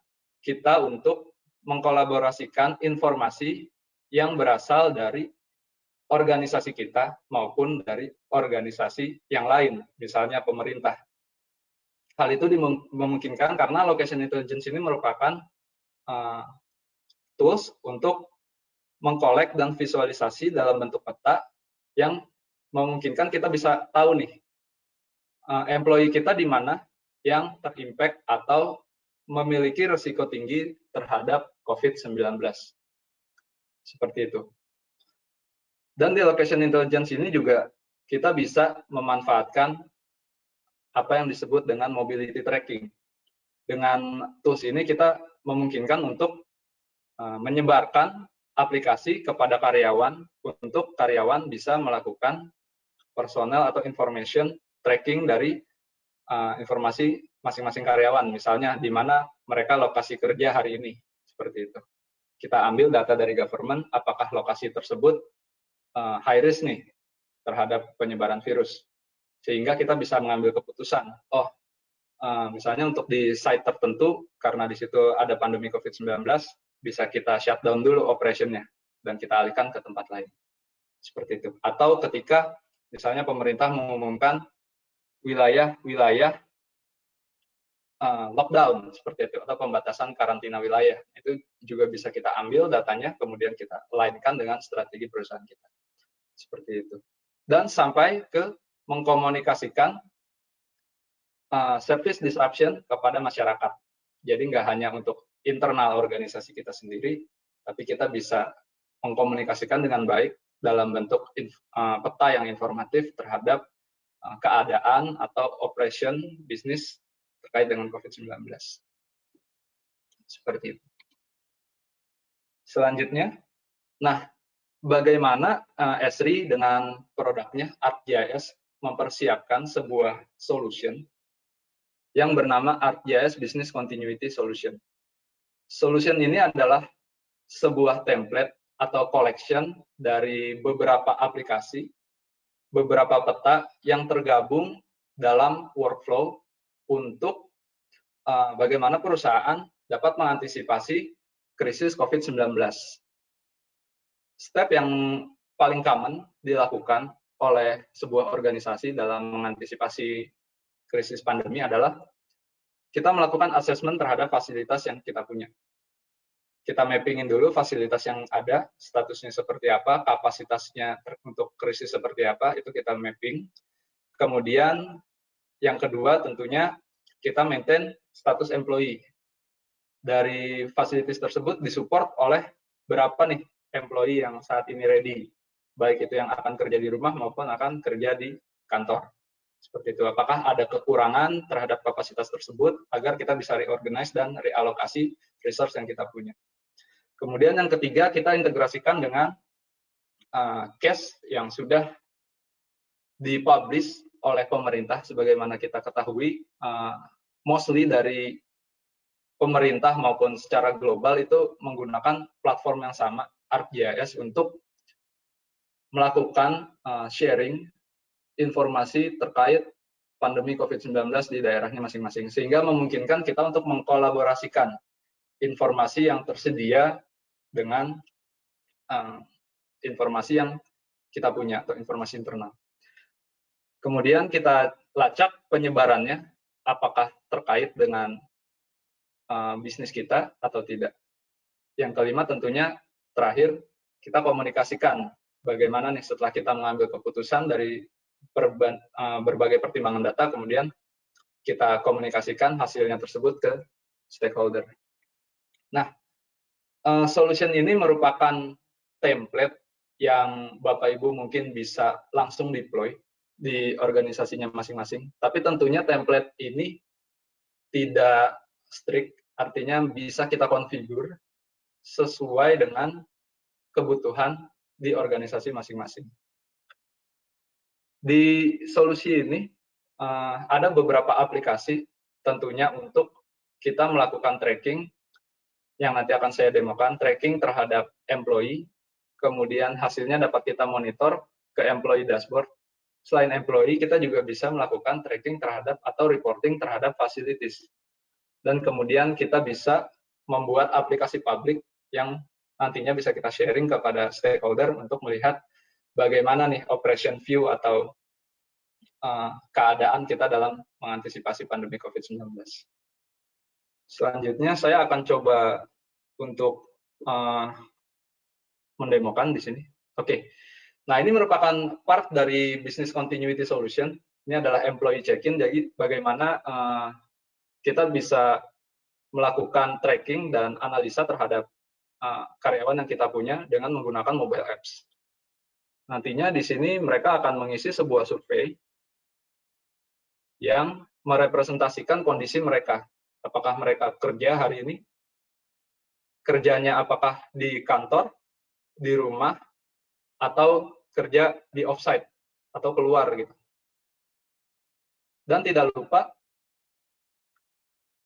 kita untuk mengkolaborasikan informasi yang berasal dari organisasi kita maupun dari organisasi yang lain, misalnya pemerintah. Hal itu dimungkinkan karena location intelligence ini merupakan tools untuk mengkolek dan visualisasi dalam bentuk peta yang memungkinkan kita bisa tahu nih employee kita di mana yang terimpact atau memiliki risiko tinggi terhadap COVID-19. Seperti itu. Dan di location intelligence ini juga kita bisa memanfaatkan apa yang disebut dengan mobility tracking. Dengan tools ini kita memungkinkan untuk menyebarkan aplikasi kepada karyawan untuk karyawan bisa melakukan personal atau information tracking dari informasi masing-masing karyawan, misalnya di mana mereka lokasi kerja hari ini, seperti itu. Kita ambil data dari government, apakah lokasi tersebut high risk nih terhadap penyebaran virus, sehingga kita bisa mengambil keputusan, misalnya untuk di site tertentu, karena di situ ada pandemi COVID-19, bisa kita shutdown dulu operation-nya, dan kita alihkan ke tempat lain. seperti itu. Atau ketika misalnya pemerintah mengumumkan wilayah-wilayah lockdown seperti itu, atau pembatasan karantina wilayah, itu juga bisa kita ambil datanya, kemudian kita lainkan dengan strategi perusahaan kita, seperti itu. Dan sampai ke mengkomunikasikan service disruption kepada masyarakat. Jadi nggak hanya untuk internal organisasi kita sendiri, tapi kita bisa mengkomunikasikan dengan baik dalam bentuk peta yang informatif terhadap keadaan atau operation bisnis terkait dengan COVID-19. Seperti itu. Selanjutnya, nah, bagaimana Esri dengan produknya ArcGIS mempersiapkan sebuah solution yang bernama ArcGIS Business Continuity Solution. Solution ini adalah sebuah template atau collection dari beberapa aplikasi, beberapa peta yang tergabung dalam workflow untuk bagaimana perusahaan dapat mengantisipasi krisis COVID-19. Step yang paling common dilakukan oleh sebuah organisasi dalam mengantisipasi krisis pandemi adalah kita melakukan assessment terhadap fasilitas yang kita punya. Kita mappingin dulu fasilitas yang ada, statusnya seperti apa, kapasitasnya untuk krisis seperti apa, itu kita mapping. Kemudian yang kedua tentunya kita maintain status employee. Dari fasilitas tersebut disupport oleh berapa nih employee yang saat ini ready, baik itu yang akan kerja di rumah maupun akan kerja di kantor. Seperti itu, apakah ada kekurangan terhadap kapasitas tersebut agar kita bisa reorganize dan realokasi resource yang kita punya. Kemudian yang ketiga, kita integrasikan dengan case yang sudah dipublish oleh pemerintah. Sebagaimana kita ketahui, mostly dari pemerintah maupun secara global itu menggunakan platform yang sama, ArcGIS, untuk melakukan sharing informasi terkait pandemi COVID-19 di daerahnya masing-masing, sehingga memungkinkan kita untuk mengkolaborasikan informasi yang tersedia dengan informasi yang kita punya atau informasi internal. Kemudian kita lacak penyebarannya, apakah terkait dengan bisnis kita atau tidak. Yang kelima tentunya terakhir, kita komunikasikan bagaimana nih setelah kita mengambil keputusan dari berbagai pertimbangan data, kemudian kita komunikasikan hasilnya tersebut ke stakeholder. Nah, solution ini merupakan template yang Bapak Ibu mungkin bisa langsung deploy di organisasinya masing-masing. Tapi tentunya template ini tidak strict, artinya bisa kita configure sesuai dengan kebutuhan di organisasi masing-masing. Di solusi ini ada beberapa aplikasi tentunya untuk kita melakukan tracking yang nanti akan saya demokan, tracking terhadap employee, kemudian hasilnya dapat kita monitor ke employee dashboard. Selain employee, kita juga bisa melakukan tracking terhadap atau reporting terhadap facilities. Dan kemudian kita bisa membuat aplikasi publik yang nantinya bisa kita sharing kepada stakeholder untuk melihat bagaimana nih operation view atau keadaan kita dalam mengantisipasi pandemi COVID-19. Selanjutnya saya akan coba untuk mendemokan di sini. Oke. Nah, ini merupakan part dari business continuity solution. Ini adalah employee check-in. Jadi bagaimana kita bisa melakukan tracking dan analisa terhadap karyawan yang kita punya dengan menggunakan mobile apps. Nantinya di sini mereka akan mengisi sebuah survei yang merepresentasikan kondisi mereka. Apakah mereka kerja hari ini? Kerjanya apakah di kantor, di rumah, atau kerja di offsite, atau keluar gitu. Dan tidak lupa,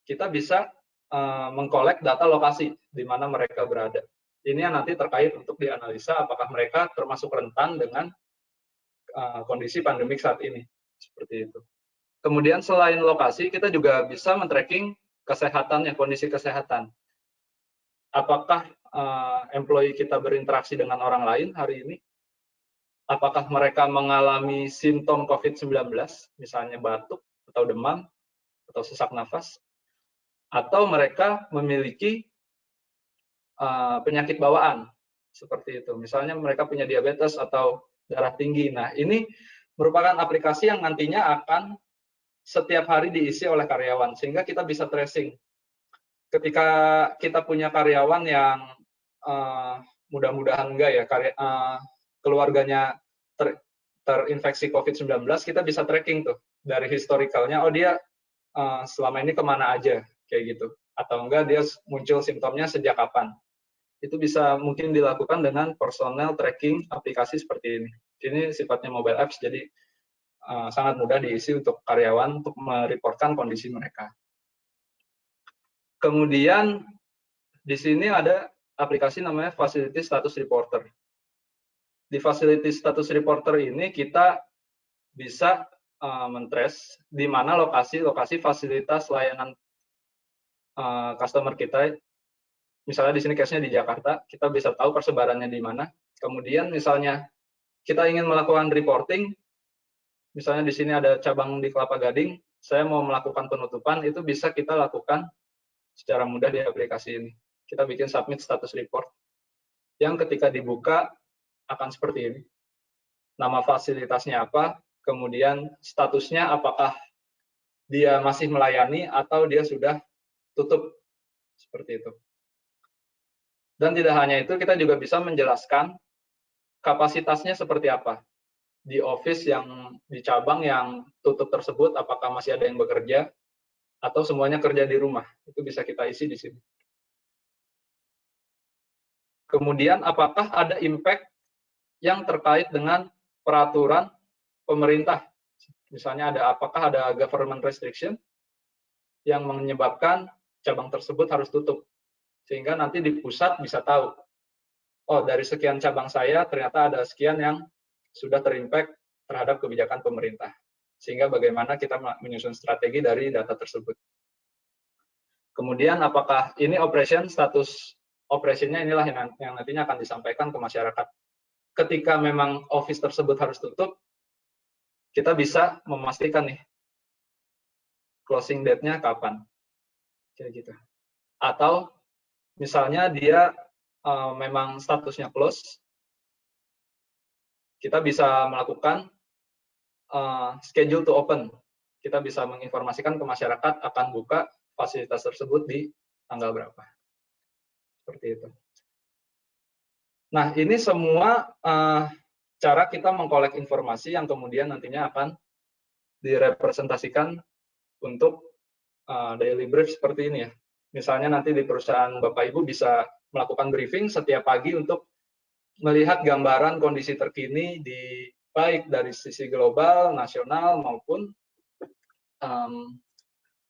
kita bisa mengkolek data lokasi di mana mereka berada. Ini yang nanti terkait untuk dianalisa apakah mereka termasuk rentan dengan kondisi pandemik saat ini. Seperti itu. Kemudian selain lokasi, kita juga bisa men-tracking kesehatannya, kondisi kesehatan. Apakah employee kita berinteraksi dengan orang lain hari ini? apakah mereka mengalami simptom COVID-19, misalnya batuk atau demam atau sesak nafas, atau mereka memiliki penyakit bawaan seperti itu. Misalnya mereka punya diabetes atau darah tinggi. Nah, ini merupakan aplikasi yang nantinya akan setiap hari diisi oleh karyawan, sehingga kita bisa tracing. Ketika kita punya karyawan yang mudah-mudahan enggak ya, keluarganya terinfeksi COVID-19, kita bisa tracking tuh dari historicalnya, oh dia selama ini kemana aja, kayak gitu. Atau enggak dia muncul simptomnya sejak kapan. Itu bisa mungkin dilakukan dengan personal tracking aplikasi seperti ini. Ini sifatnya mobile apps, jadi sangat mudah diisi untuk karyawan untuk mereportkan kondisi mereka. Kemudian di sini ada aplikasi namanya Facility Status Reporter. Di Facility Status Reporter ini kita bisa men-trace di mana lokasi-lokasi fasilitas layanan customer kita. Misalnya di sini case-nya di Jakarta, kita bisa tahu persebarannya di mana. Kemudian misalnya kita ingin melakukan reporting, misalnya di sini ada cabang di Kelapa Gading, saya mau melakukan penutupan, itu bisa kita lakukan secara mudah di aplikasi ini. Kita bikin submit status report, yang ketika dibuka akan seperti ini. Nama fasilitasnya apa, kemudian statusnya apakah dia masih melayani atau dia sudah tutup, seperti itu. Dan tidak hanya itu, kita juga bisa menjelaskan kapasitasnya seperti apa. Di office yang di cabang yang tutup tersebut, apakah masih ada yang bekerja, atau semuanya kerja di rumah. Itu bisa kita isi di sini. Kemudian, apakah ada impact yang terkait dengan peraturan pemerintah? Misalnya, apakah ada government restriction yang menyebabkan cabang tersebut harus tutup? Sehingga nanti di pusat bisa tahu, oh dari sekian cabang saya ternyata ada sekian yang sudah terimpact terhadap kebijakan pemerintah. Sehingga bagaimana kita menyusun strategi dari data tersebut. Kemudian apakah ini status operasinya inilah yang nantinya akan disampaikan ke masyarakat. Ketika memang office tersebut harus tutup, kita bisa memastikan nih closing date-nya kapan. Kayak gitu. Atau misalnya dia memang statusnya close, kita bisa melakukan schedule to open. Kita bisa menginformasikan ke masyarakat akan buka fasilitas tersebut di tanggal berapa. Seperti itu. Nah, ini semua cara kita mengkolek informasi yang kemudian nantinya akan direpresentasikan untuk daily brief seperti ini ya. Misalnya nanti di perusahaan Bapak Ibu bisa melakukan briefing setiap pagi untuk melihat gambaran kondisi terkini di baik dari sisi global, nasional maupun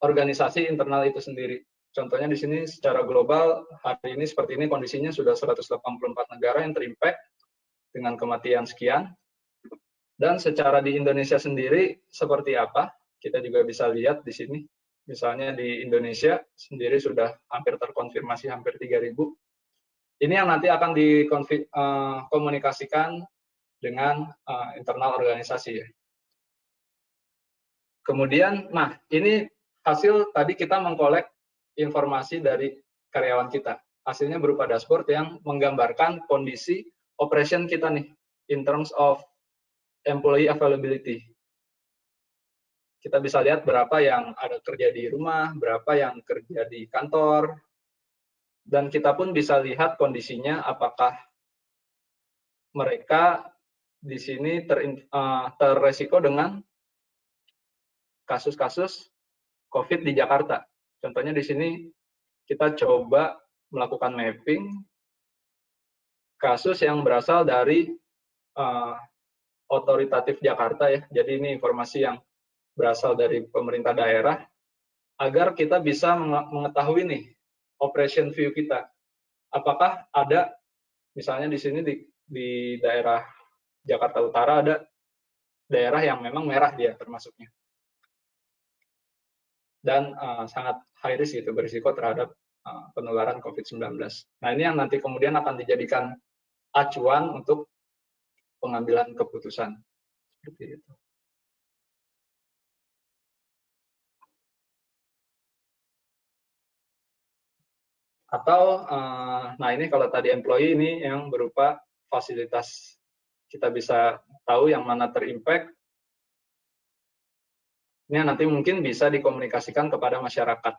organisasi internal itu sendiri. Contohnya di sini secara global hari ini seperti ini kondisinya sudah 184 negara yang terimpact dengan kematian sekian. Dan secara di Indonesia sendiri seperti apa? Kita juga bisa lihat di sini. Misalnya di Indonesia sendiri sudah hampir terkonfirmasi hampir 3.000. Ini yang nanti akan dikomunikasikan dengan internal organisasi. Kemudian, nah ini hasil tadi kita mengkolek informasi dari karyawan kita. Hasilnya berupa dashboard yang menggambarkan kondisi operation kita nih, in terms of employee availability. Kita bisa lihat berapa yang ada kerja di rumah, berapa yang kerja di kantor, dan kita pun bisa lihat kondisinya apakah mereka di sini terresiko dengan kasus-kasus COVID di Jakarta. Contohnya di sini kita coba melakukan mapping kasus yang berasal dari otoritatif Jakarta ya. Jadi ini informasi yang berasal dari pemerintah daerah agar kita bisa mengetahui nih operation view kita. Apakah ada misalnya di sini di daerah Jakarta Utara ada daerah yang memang merah dia termasuknya. Dan sangat high risk gitu, berisiko terhadap penularan COVID-19. Nah, ini yang nanti kemudian akan dijadikan acuan untuk pengambilan keputusan. Seperti itu. Atau, nah ini kalau tadi employee ini yang berupa fasilitas. Kita bisa tahu yang mana terimpact. Ini nanti mungkin bisa dikomunikasikan kepada masyarakat.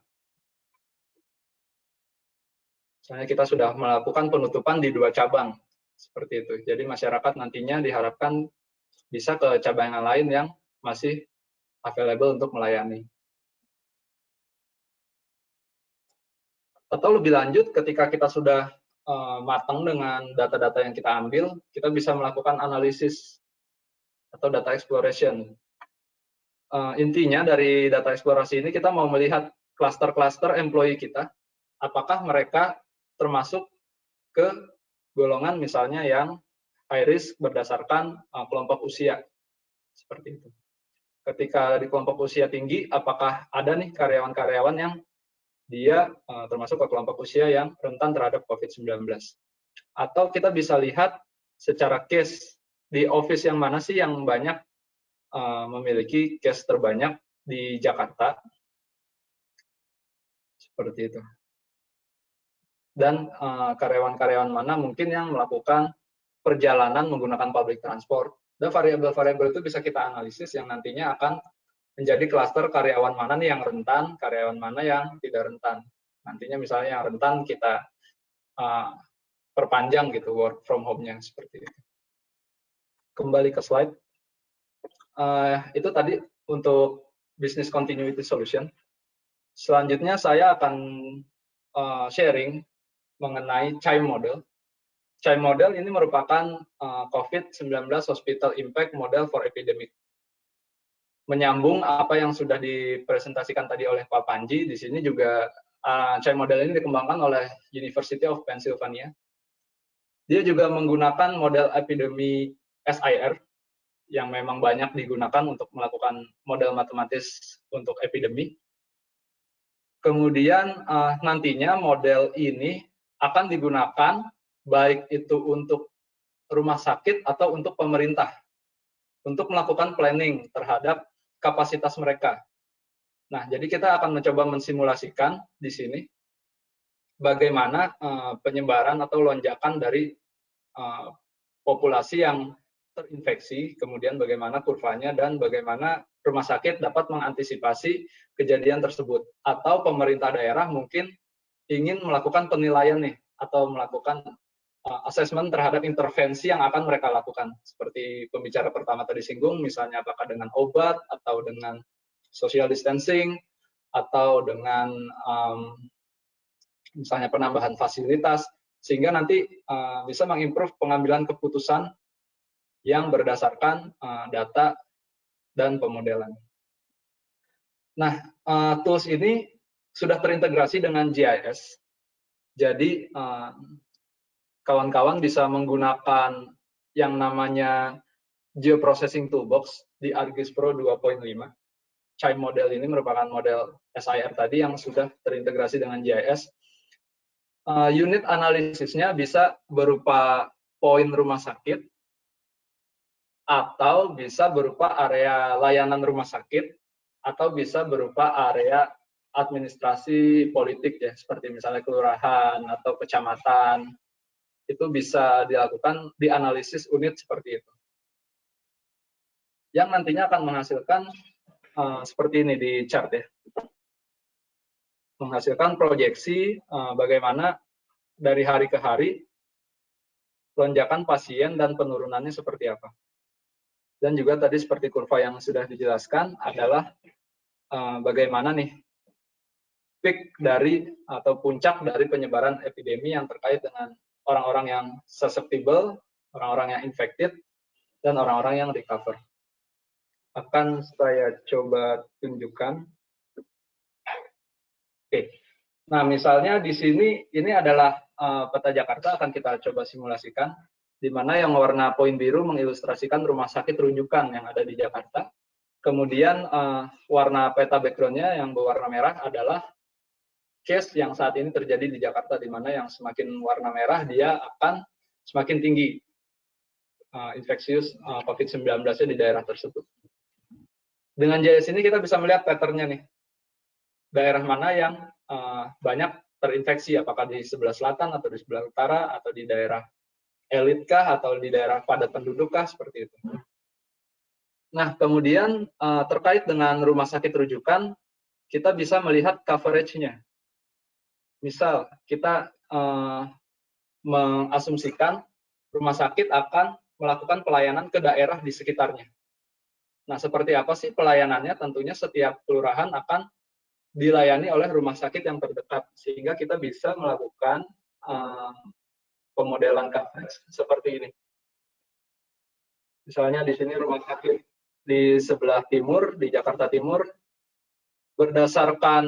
Misalnya kita sudah melakukan penutupan di 2 cabang, seperti itu. Jadi masyarakat nantinya diharapkan bisa ke cabang yang lain yang masih available untuk melayani. Atau lebih lanjut, ketika kita sudah matang dengan data-data yang kita ambil, kita bisa melakukan analisis atau data exploration. Intinya dari data eksplorasi ini kita mau melihat klaster-klaster employee kita, apakah mereka termasuk ke golongan misalnya yang high risk berdasarkan kelompok usia, seperti itu. Ketika di kelompok usia tinggi, apakah ada nih karyawan-karyawan yang dia termasuk ke kelompok usia yang rentan terhadap COVID-19. Atau kita bisa lihat secara case di office yang mana sih yang banyak memiliki case terbanyak di Jakarta. Seperti itu. Dan karyawan-karyawan mana mungkin yang melakukan perjalanan menggunakan public transport. Dan variabel-variabel itu bisa kita analisis yang nantinya akan menjadi klaster karyawan mana nih yang rentan, karyawan mana yang tidak rentan. Nantinya misalnya yang rentan kita perpanjang gitu work from home-nya, seperti itu. Kembali ke slide. Itu tadi untuk business continuity solution. Selanjutnya saya akan sharing mengenai CHIME model. CHIME model ini merupakan COVID-19 Hospital Impact Model for Epidemic. Menyambung apa yang sudah dipresentasikan tadi oleh Pak Panji, di sini juga CHIME model ini dikembangkan oleh University of Pennsylvania. Dia juga menggunakan model epidemi SIR, yang memang banyak digunakan untuk melakukan model matematis untuk epidemi. Kemudian nantinya model ini akan digunakan baik itu untuk rumah sakit atau untuk pemerintah untuk melakukan planning terhadap kapasitas mereka. Nah, jadi kita akan mencoba mensimulasikan di sini bagaimana penyebaran atau lonjakan dari populasi yang terinfeksi, kemudian bagaimana kurvanya dan bagaimana rumah sakit dapat mengantisipasi kejadian tersebut. Atau pemerintah daerah mungkin ingin melakukan penilaian nih, atau melakukan assessment terhadap intervensi yang akan mereka lakukan. Seperti pembicara pertama tadi singgung, misalnya apakah dengan obat, atau dengan social distancing, atau dengan misalnya penambahan fasilitas, sehingga nanti bisa mengimprove pengambilan keputusan yang berdasarkan data dan pemodelan. Nah, tools ini sudah terintegrasi dengan GIS. Jadi, kawan-kawan bisa menggunakan yang namanya Geoprocessing Toolbox di ArcGIS Pro 2.5. CHIME model ini merupakan model SIR tadi yang sudah terintegrasi dengan GIS. Unit analisisnya bisa berupa poin rumah sakit, atau bisa berupa area layanan rumah sakit, atau bisa berupa area administrasi politik ya, seperti misalnya kelurahan atau kecamatan. Itu bisa dilakukan di analisis unit seperti itu. Yang nantinya akan menghasilkan seperti ini di chart ya. Menghasilkan proyeksi bagaimana dari hari ke hari lonjakan pasien dan penurunannya seperti apa. Dan juga tadi seperti kurva yang sudah dijelaskan adalah bagaimana nih peak dari atau puncak dari penyebaran epidemi yang terkait dengan orang-orang yang susceptible, orang-orang yang infected, dan orang-orang yang recover. Akan saya coba tunjukkan. Oke. Nah, misalnya di sini ini adalah peta Jakarta, akan kita coba simulasikan, di mana yang warna poin biru mengilustrasikan rumah sakit rujukan yang ada di Jakarta. Kemudian warna peta background-nya yang berwarna merah adalah case yang saat ini terjadi di Jakarta, di mana yang semakin warna merah dia akan semakin tinggi infeksius COVID-19-nya di daerah tersebut. Dengan JS ini kita bisa melihat pattern-nya nih. Daerah mana yang banyak terinfeksi, apakah di sebelah selatan atau di sebelah utara atau di daerah elit kah atau di daerah padat penduduk kah, seperti itu. Nah, kemudian terkait dengan rumah sakit rujukan, kita bisa melihat coverage-nya. Misal, kita mengasumsikan rumah sakit akan melakukan pelayanan ke daerah di sekitarnya. Nah, seperti apa sih pelayanannya? Tentunya setiap kelurahan akan dilayani oleh rumah sakit yang terdekat, sehingga kita bisa melakukan pemodelan coverage seperti ini. Misalnya di sini rumah sakit di sebelah timur, di Jakarta Timur, berdasarkan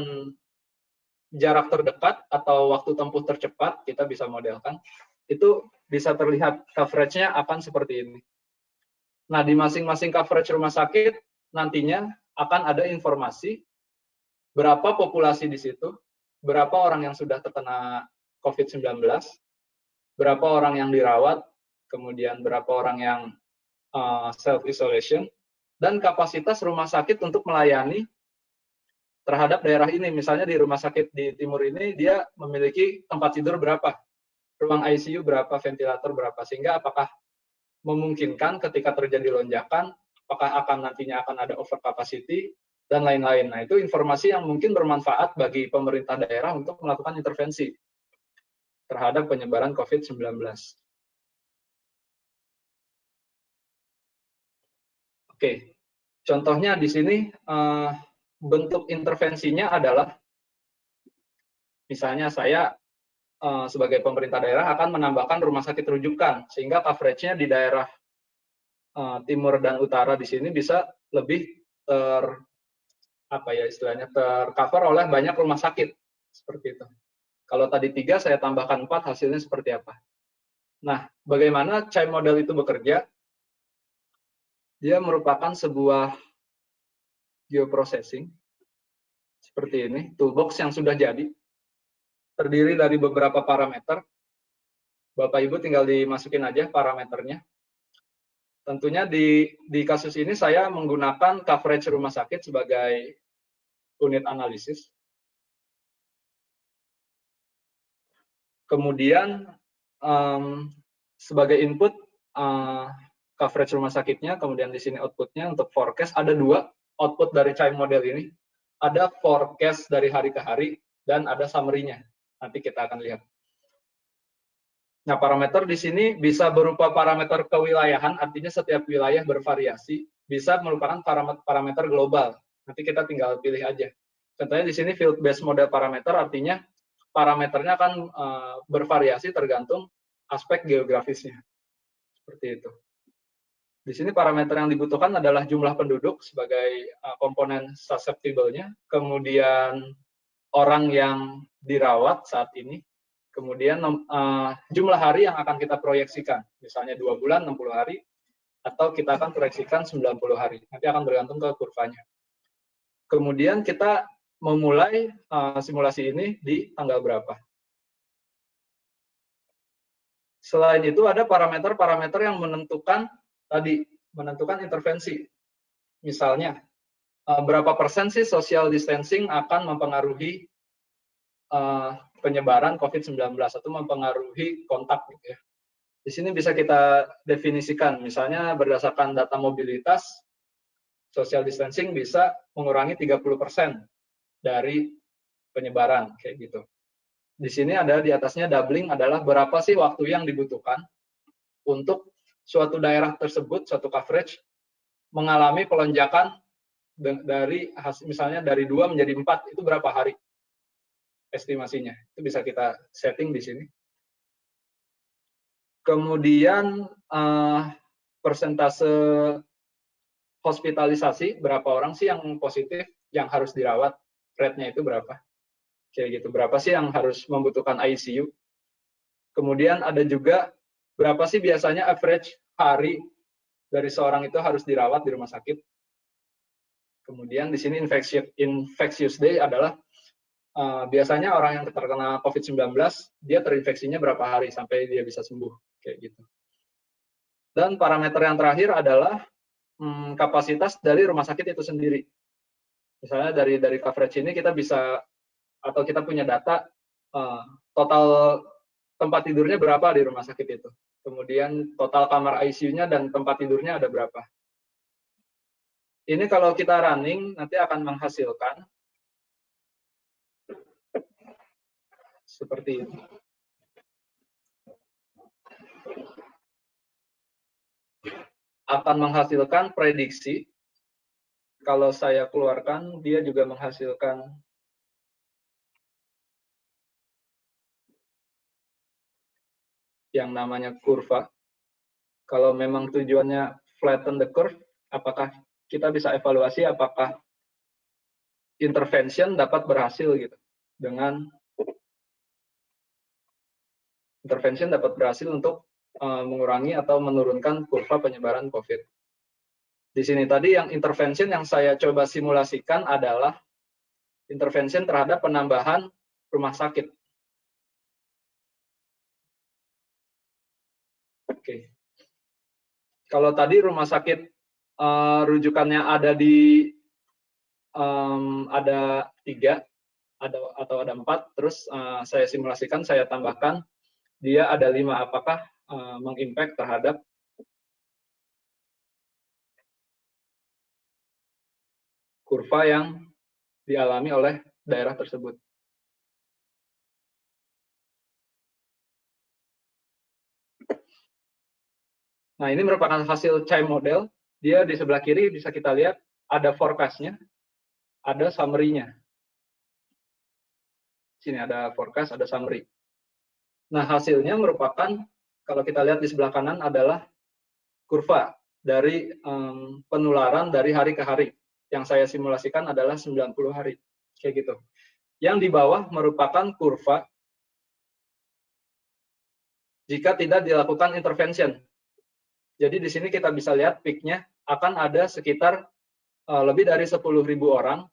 jarak terdekat atau waktu tempuh tercepat, kita bisa modelkan, itu bisa terlihat coverage-nya akan seperti ini. Nah, di masing-masing coverage rumah sakit, nantinya akan ada informasi berapa populasi di situ, berapa orang yang sudah terkena COVID-19, berapa orang yang dirawat, kemudian berapa orang yang self-isolation, dan kapasitas rumah sakit untuk melayani terhadap daerah ini. Misalnya di rumah sakit di timur ini, dia memiliki tempat tidur berapa, ruang ICU berapa, ventilator berapa, sehingga apakah memungkinkan ketika terjadi lonjakan, apakah nantinya akan ada over capacity, dan lain-lain. Nah, itu informasi yang mungkin bermanfaat bagi pemerintah daerah untuk melakukan intervensi terhadap penyebaran COVID-19. Oke, contohnya di sini bentuk intervensinya adalah, misalnya saya sebagai pemerintah daerah akan menambahkan rumah sakit rujukan, sehingga coverage-nya di daerah timur dan utara di sini bisa lebih tercover oleh banyak rumah sakit, seperti itu. Kalau tadi 3, saya tambahkan 4, hasilnya seperti apa? Nah, bagaimana CHIME model itu bekerja? Dia merupakan sebuah geoprocessing seperti ini, toolbox yang sudah jadi, terdiri dari beberapa parameter. Bapak Ibu tinggal dimasukin aja parameternya. Tentunya di kasus ini saya menggunakan coverage rumah sakit sebagai unit analisis. Kemudian sebagai input coverage rumah sakitnya, kemudian di sini outputnya untuk forecast. Ada 2 output dari CHIME model ini. Ada forecast dari hari ke hari dan ada summary-nya. Nanti kita akan lihat. Nah, parameter di sini bisa berupa parameter kewilayahan, artinya setiap wilayah bervariasi, bisa merupakan parameter global. Nanti kita tinggal pilih aja. Contohnya di sini field based model parameter, artinya parameternya akan bervariasi tergantung aspek geografisnya. Seperti itu. Di sini parameter yang dibutuhkan adalah jumlah penduduk sebagai komponen susceptible-nya, kemudian orang yang dirawat saat ini, kemudian jumlah hari yang akan kita proyeksikan, misalnya 2 bulan, 60 hari, atau kita akan proyeksikan 90 hari. Nanti akan bergantung ke kurvanya. Kemudian kita memulai simulasi ini di tanggal berapa. Selain itu ada parameter-parameter yang menentukan intervensi. Misalnya, berapa persen sih social distancing akan mempengaruhi penyebaran COVID-19 atau mempengaruhi kontak, gitu ya. Di sini bisa kita definisikan, misalnya berdasarkan data mobilitas, social distancing bisa mengurangi 30% dari penyebaran, kayak gitu. Di sini ada di atasnya doubling adalah berapa sih waktu yang dibutuhkan untuk suatu daerah tersebut, suatu coverage, mengalami pelonjakan dari misalnya dari 2 menjadi 4, itu berapa hari estimasinya. Itu bisa kita setting di sini. Kemudian persentase hospitalisasi, berapa orang sih yang positif, yang harus dirawat, rate-nya itu berapa. Kayak gitu, berapa sih yang harus membutuhkan ICU. Kemudian ada juga berapa sih biasanya average hari dari seorang itu harus dirawat di rumah sakit. Kemudian di sini infectious day adalah biasanya orang yang terkena COVID-19, dia terinfeksinya berapa hari sampai dia bisa sembuh, kayak gitu. Dan parameter yang terakhir adalah kapasitas dari rumah sakit itu sendiri. Misalnya dari coverage ini kita bisa, atau kita punya data total tempat tidurnya berapa di rumah sakit itu. Kemudian total kamar ICU-nya dan tempat tidurnya ada berapa. Ini kalau kita running nanti akan menghasilkan seperti ini. Akan menghasilkan prediksi. Kalau saya keluarkan, dia juga menghasilkan yang namanya kurva. Kalau memang tujuannya flatten the curve, apakah kita bisa evaluasi apakah intervention dapat berhasil gitu. Dengan intervention dapat berhasil untuk mengurangi atau menurunkan kurva penyebaran COVID. Di sini tadi yang intervention yang saya coba simulasikan adalah intervention terhadap penambahan rumah sakit. Oke. Kalau tadi rumah sakit rujukannya ada di ada 3 atau ada 4, terus saya simulasikan, saya tambahkan dia ada 5, apakah mengimpact terhadap kurva yang dialami oleh daerah tersebut. Nah, ini merupakan hasil CHIME model. Dia di sebelah kiri bisa kita lihat ada forecast-nya, ada summary-nya. Sini ada forecast, ada summary. Nah, hasilnya merupakan, kalau kita lihat di sebelah kanan adalah kurva dari penularan dari hari ke hari. Yang saya simulasikan adalah 90 hari. Kayak gitu. Yang di bawah merupakan kurva jika tidak dilakukan intervention. Jadi di sini kita bisa lihat peak-nya akan ada sekitar lebih dari 10.000 orang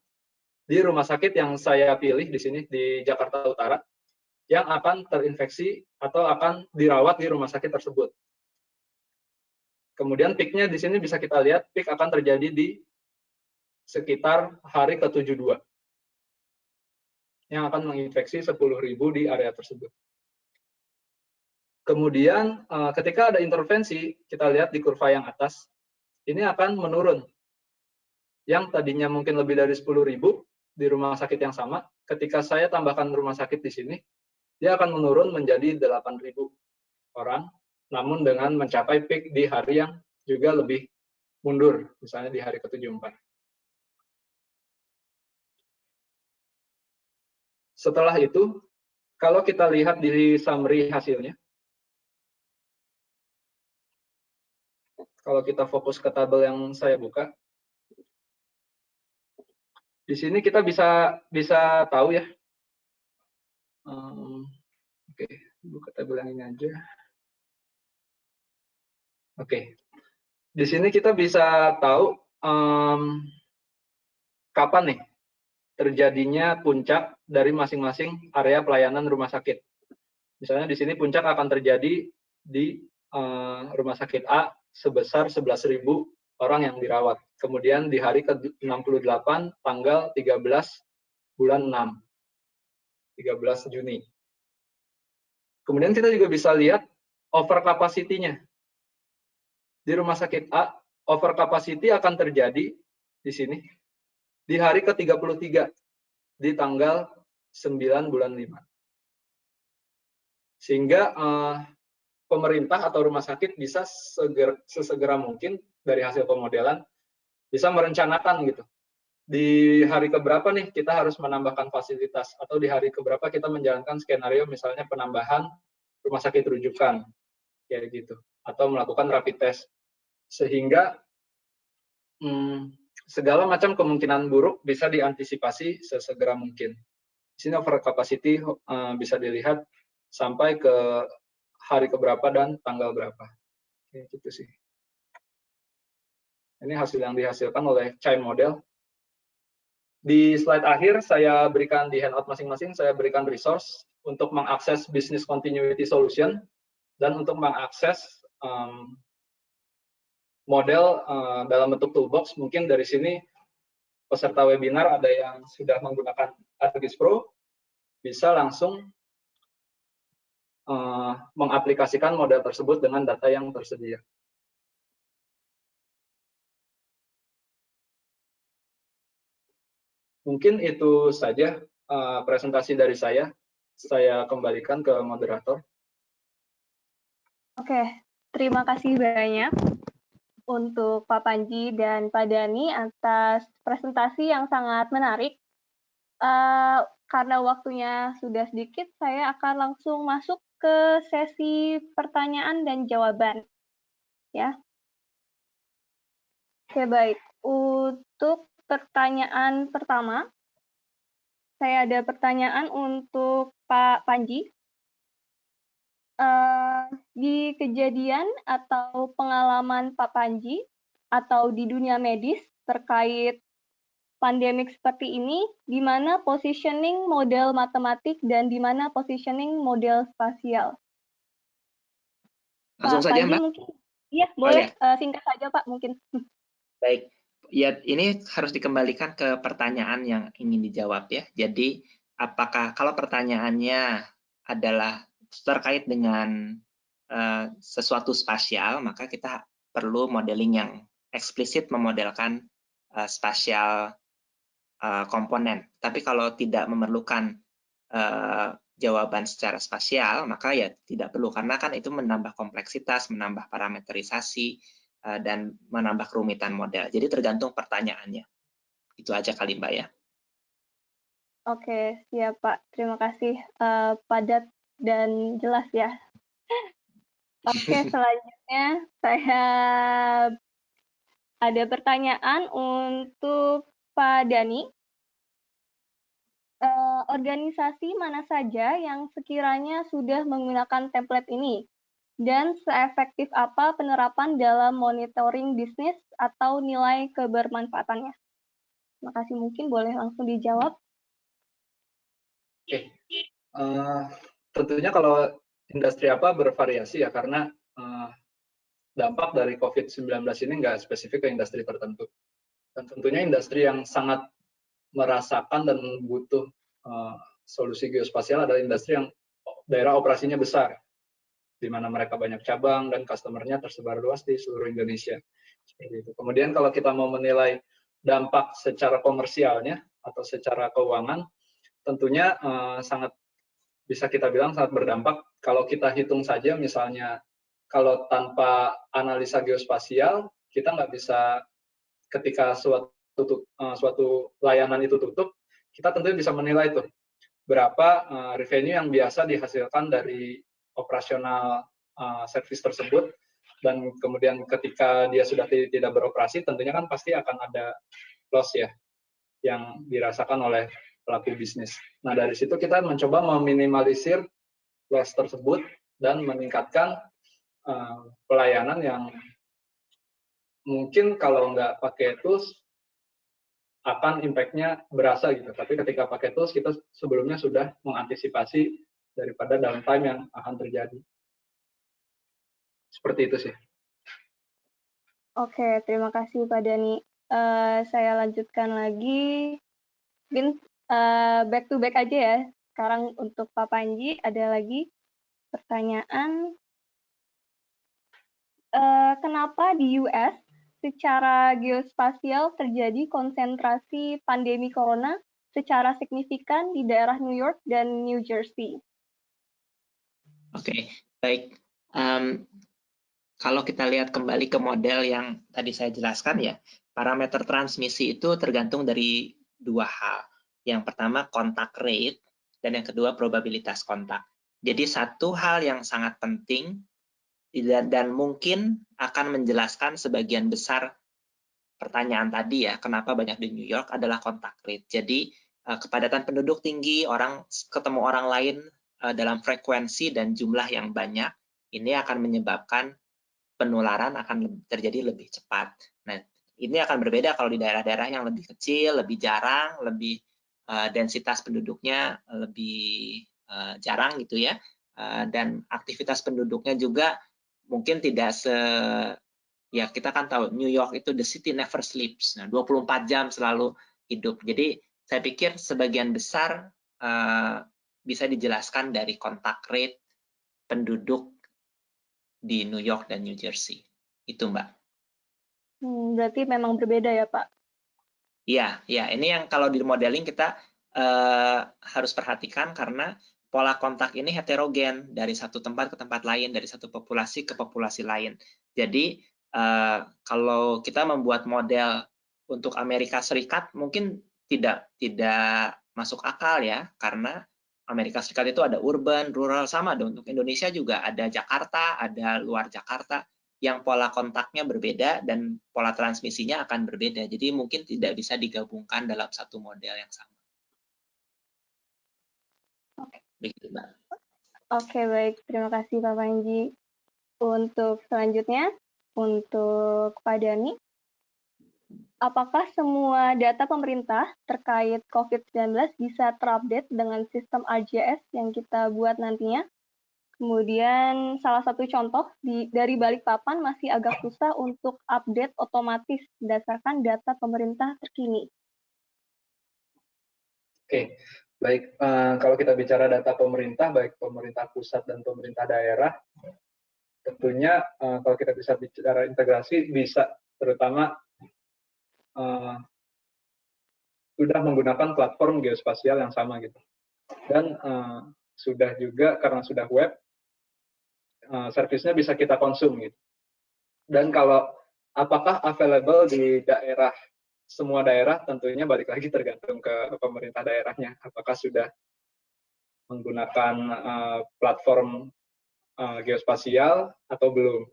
di rumah sakit yang saya pilih di sini di Jakarta Utara yang akan terinfeksi atau akan dirawat di rumah sakit tersebut. Kemudian peak-nya di sini bisa kita lihat peak akan terjadi di sekitar hari ke-72 yang akan menginfeksi 10.000 di area tersebut. Kemudian ketika ada intervensi, kita lihat di kurva yang atas, ini akan menurun. Yang tadinya mungkin lebih dari 10.000 di rumah sakit yang sama, ketika saya tambahkan rumah sakit di sini, dia akan menurun menjadi 8.000 orang, namun dengan mencapai peak di hari yang juga lebih mundur, misalnya di hari ke-74. Setelah itu, kalau kita lihat di summary hasilnya, kalau kita fokus ke tabel yang saya buka, di sini kita bisa tahu ya. Oke, buka tabel yang ini aja. Oke, di sini kita bisa tahu kapan nih terjadinya puncak dari masing-masing area pelayanan rumah sakit. Misalnya di sini puncak akan terjadi di rumah sakit A sebesar 11.000 orang yang dirawat. Kemudian di hari ke-68 tanggal 13 bulan 6, 13 Juni. Kemudian kita juga bisa lihat over capacity-nya. Di rumah sakit A, over capacity akan terjadi di sini di hari ke-33 di tanggal 9 bulan 5. Sehingga pemerintah atau rumah sakit bisa sesegera mungkin dari hasil pemodelan bisa merencanakan gitu. Di hari keberapa nih kita harus menambahkan fasilitas, atau di hari keberapa kita menjalankan skenario misalnya penambahan rumah sakit rujukan kayak gitu, atau melakukan rapid test, sehingga segala macam kemungkinan buruk bisa diantisipasi sesegera mungkin. Di sini over capacity bisa dilihat sampai ke hari keberapa dan tanggal berapa. Kayak gitu sih. Ini hasil yang dihasilkan oleh CHIME model. Di slide akhir saya berikan di handout masing-masing, saya berikan resource untuk mengakses business continuity solution dan untuk mengakses model dalam bentuk toolbox. Mungkin dari sini peserta webinar ada yang sudah menggunakan ArcGIS Pro, bisa langsung mengaplikasikan model tersebut dengan data yang tersedia. Mungkin itu saja presentasi dari saya. Saya kembalikan ke moderator. Oke, terima kasih banyak untuk Pak Panji dan Pak Dani atas presentasi yang sangat menarik. Karena waktunya sudah sedikit, saya akan langsung masuk ke sesi pertanyaan dan jawaban. Ya. Oke, baik. Untuk pertanyaan pertama, saya ada pertanyaan untuk Pak Panji. Di kejadian atau pengalaman Pak Panji atau di dunia medis terkait pandemik seperti ini, di mana positioning model matematik dan di mana positioning model spasial? Langsung Pak saja, Panji Mbak. mungkin? Iya, Oh, boleh. ya. Singkat saja, Pak, mungkin. Baik. Ya, ini harus dikembalikan ke pertanyaan yang ingin dijawab ya. Jadi, apakah kalau pertanyaannya adalah terkait dengan sesuatu spasial, maka kita perlu modeling yang eksplisit memodelkan spasial komponen. Tapi kalau tidak memerlukan jawaban secara spasial, maka ya tidak perlu, karena kan itu menambah kompleksitas, menambah parameterisasi, dan menambah kerumitan model. Jadi tergantung pertanyaannya. Itu aja kali, Mbak, ya. Oke, siap, Pak. Terima kasih. Padat dan jelas ya. Oke, selanjutnya saya ada pertanyaan untuk Pak Dani. Organisasi mana saja yang sekiranya sudah menggunakan template ini? Dan seefektif apa penerapan dalam monitoring bisnis atau nilai kebermanfaatannya? Terima kasih, mungkin boleh langsung dijawab. Oke. Tentunya kalau industri apa bervariasi ya, karena dampak dari COVID-19 ini nggak spesifik ke industri tertentu. Dan tentunya industri yang sangat merasakan dan butuh solusi geospasial adalah industri yang daerah operasinya besar, di mana mereka banyak cabang dan customer-nya tersebar luas di seluruh Indonesia. Seperti itu. Kemudian kalau kita mau menilai dampak secara komersialnya atau secara keuangan, tentunya sangat bisa kita bilang sangat berdampak. Kalau kita hitung saja, misalnya kalau tanpa analisa geospasial, kita nggak bisa, ketika suatu layanan itu tutup, kita tentunya bisa menilai tuh berapa revenue yang biasa dihasilkan dari operasional service tersebut, dan kemudian ketika dia sudah tidak beroperasi, tentunya kan pasti akan ada loss ya yang dirasakan oleh pelaku bisnis. Nah, dari situ kita mencoba meminimalisir loss tersebut dan meningkatkan pelayanan yang mungkin kalau nggak pakai tools akan impact-nya berasa gitu. Tapi ketika pakai tools, kita sebelumnya sudah mengantisipasi daripada downtime yang akan terjadi. Seperti itu sih. Oke, terima kasih Pak Dani. Saya lanjutkan lagi. Mungkin back to back aja ya. Sekarang untuk Pak Panji ada lagi pertanyaan. Kenapa di US secara geospasial terjadi konsentrasi pandemi corona secara signifikan di daerah New York dan New Jersey? Oke, baik. Kalau kita lihat kembali ke model yang tadi saya jelaskan ya, parameter transmisi itu tergantung dari dua hal. Yang pertama kontak rate, dan yang kedua probabilitas kontak. Jadi satu hal yang sangat penting dan mungkin akan menjelaskan sebagian besar pertanyaan tadi ya, kenapa banyak di New York adalah kontak rate. Jadi kepadatan penduduk tinggi, orang ketemu orang lain dalam frekuensi dan jumlah yang banyak, ini akan menyebabkan penularan akan terjadi lebih cepat. Nah, ini akan berbeda kalau di daerah-daerah yang lebih kecil, lebih jarang, lebih densitas penduduknya lebih jarang gitu ya, dan aktivitas penduduknya juga mungkin tidak Ya, kita kan tahu New York itu the city never sleeps. Nah, 24 jam selalu hidup. Jadi, saya pikir sebagian besar bisa dijelaskan dari kontak rate penduduk di New York dan New Jersey. Itu, Mbak. Berarti memang berbeda ya, Pak? Iya, ya. Ini yang kalau di modeling kita harus perhatikan karena pola kontak ini heterogen dari satu tempat ke tempat lain, dari satu populasi ke populasi lain. Jadi kalau kita membuat model untuk Amerika Serikat mungkin tidak masuk akal ya, karena Amerika Serikat itu ada urban, rural, sama dong. Untuk Indonesia juga ada Jakarta, ada luar Jakarta, yang pola kontaknya berbeda dan pola transmisinya akan berbeda. Jadi mungkin tidak bisa digabungkan dalam satu model yang sama. Oke. Begitu, Mbak. Oke, baik. Terima kasih, Pak Panji. Untuk selanjutnya, untuk Pak Dani, apakah semua data pemerintah terkait COVID-19 bisa terupdate dengan sistem RJS yang kita buat nantinya? Kemudian salah satu contoh dari Balikpapan masih agak susah untuk update otomatis berdasarkan data pemerintah terkini. Oke, baik. Kalau kita bicara data pemerintah, baik pemerintah pusat dan pemerintah daerah, tentunya kalau kita bisa bicara integrasi, bisa terutama sudah menggunakan platform geospasial yang sama gitu. Dan sudah juga karena sudah web, servisnya bisa kita konsum gitu. Dan kalau apakah available di daerah, semua daerah tentunya balik lagi tergantung ke pemerintah daerahnya. Apakah sudah menggunakan platform geospasial atau belum.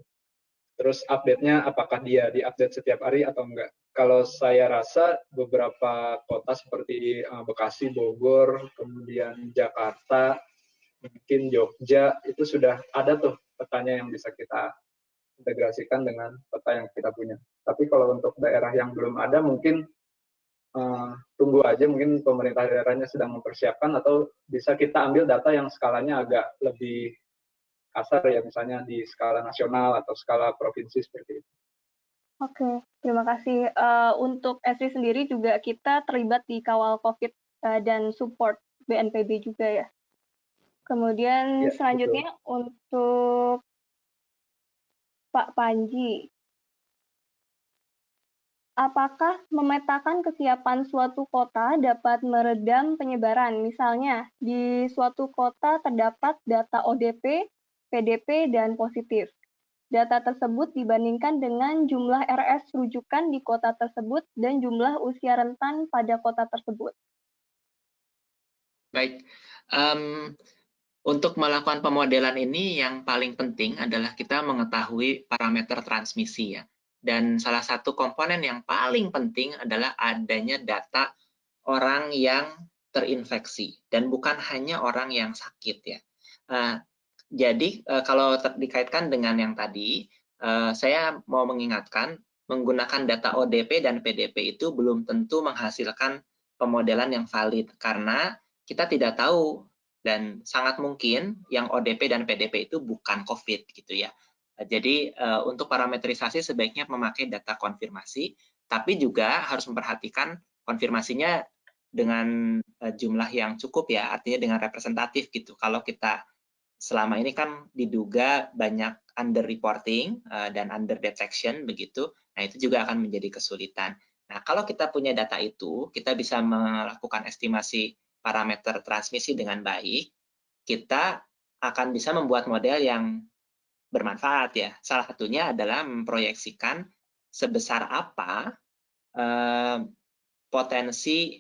Terus update-nya apakah dia diupdate setiap hari atau enggak. Kalau saya rasa beberapa kota seperti Bekasi, Bogor, kemudian Jakarta, mungkin Jogja, itu sudah ada tuh petanya yang bisa kita integrasikan dengan peta yang kita punya. Tapi kalau untuk daerah yang belum ada, mungkin tunggu aja, mungkin pemerintah daerahnya sedang mempersiapkan, atau bisa kita ambil data yang skalanya agak lebih kasar ya, misalnya di skala nasional atau skala provinsi seperti itu. Oke, terima kasih. Untuk Esri sendiri juga kita terlibat di kawal COVID dan support BNPB juga ya. Kemudian Ya, selanjutnya betul. untuk Pak Panji, apakah memetakan kesiapan suatu kota dapat meredam penyebaran? Misalnya, di suatu kota terdapat data ODP, PDP, dan positif. Data tersebut dibandingkan dengan jumlah RS rujukan di kota tersebut dan jumlah usia rentan pada kota tersebut. Baik. Untuk melakukan pemodelan ini yang paling penting adalah kita mengetahui parameter transmisi ya. Dan salah satu komponen yang paling penting adalah adanya data orang yang terinfeksi dan bukan hanya orang yang sakit ya. Jadi kalau dikaitkan dengan yang tadi, saya mau mengingatkan menggunakan data ODP dan PDP itu belum tentu menghasilkan pemodelan yang valid karena kita tidak tahu dan sangat mungkin yang ODP dan PDP itu bukan COVID gitu ya. Jadi untuk parametrisasi sebaiknya memakai data konfirmasi, tapi juga harus memperhatikan konfirmasinya dengan jumlah yang cukup ya, artinya dengan representatif gitu. Kalau kita selama ini kan diduga banyak under reporting dan under detection begitu, nah itu juga akan menjadi kesulitan. Nah kalau kita punya data itu, kita bisa melakukan estimasi parameter transmisi dengan baik, kita akan bisa membuat model yang bermanfaat ya. Salah satunya adalah memproyeksikan sebesar apa potensi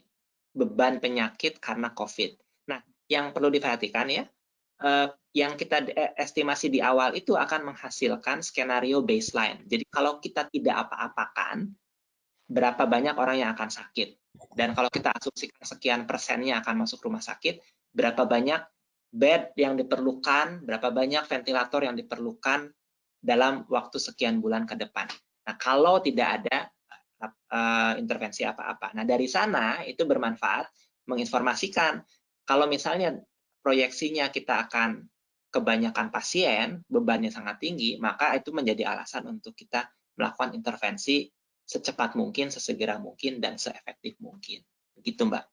beban penyakit karena COVID. Nah, yang perlu diperhatikan ya, yang kita estimasi di awal itu akan menghasilkan skenario baseline. Jadi kalau kita tidak apa-apakan, berapa banyak orang yang akan sakit. Dan kalau kita asumsikan sekian persennya akan masuk rumah sakit, berapa banyak bed yang diperlukan, berapa banyak ventilator yang diperlukan dalam waktu sekian bulan ke depan. Nah, kalau tidak ada intervensi apa-apa. Nah, dari sana itu bermanfaat menginformasikan kalau misalnya proyeksinya kita akan kebanyakan pasien, bebannya sangat tinggi, maka itu menjadi alasan untuk kita melakukan intervensi secepat mungkin, sesegera mungkin, dan seefektif mungkin. Begitu, Mbak.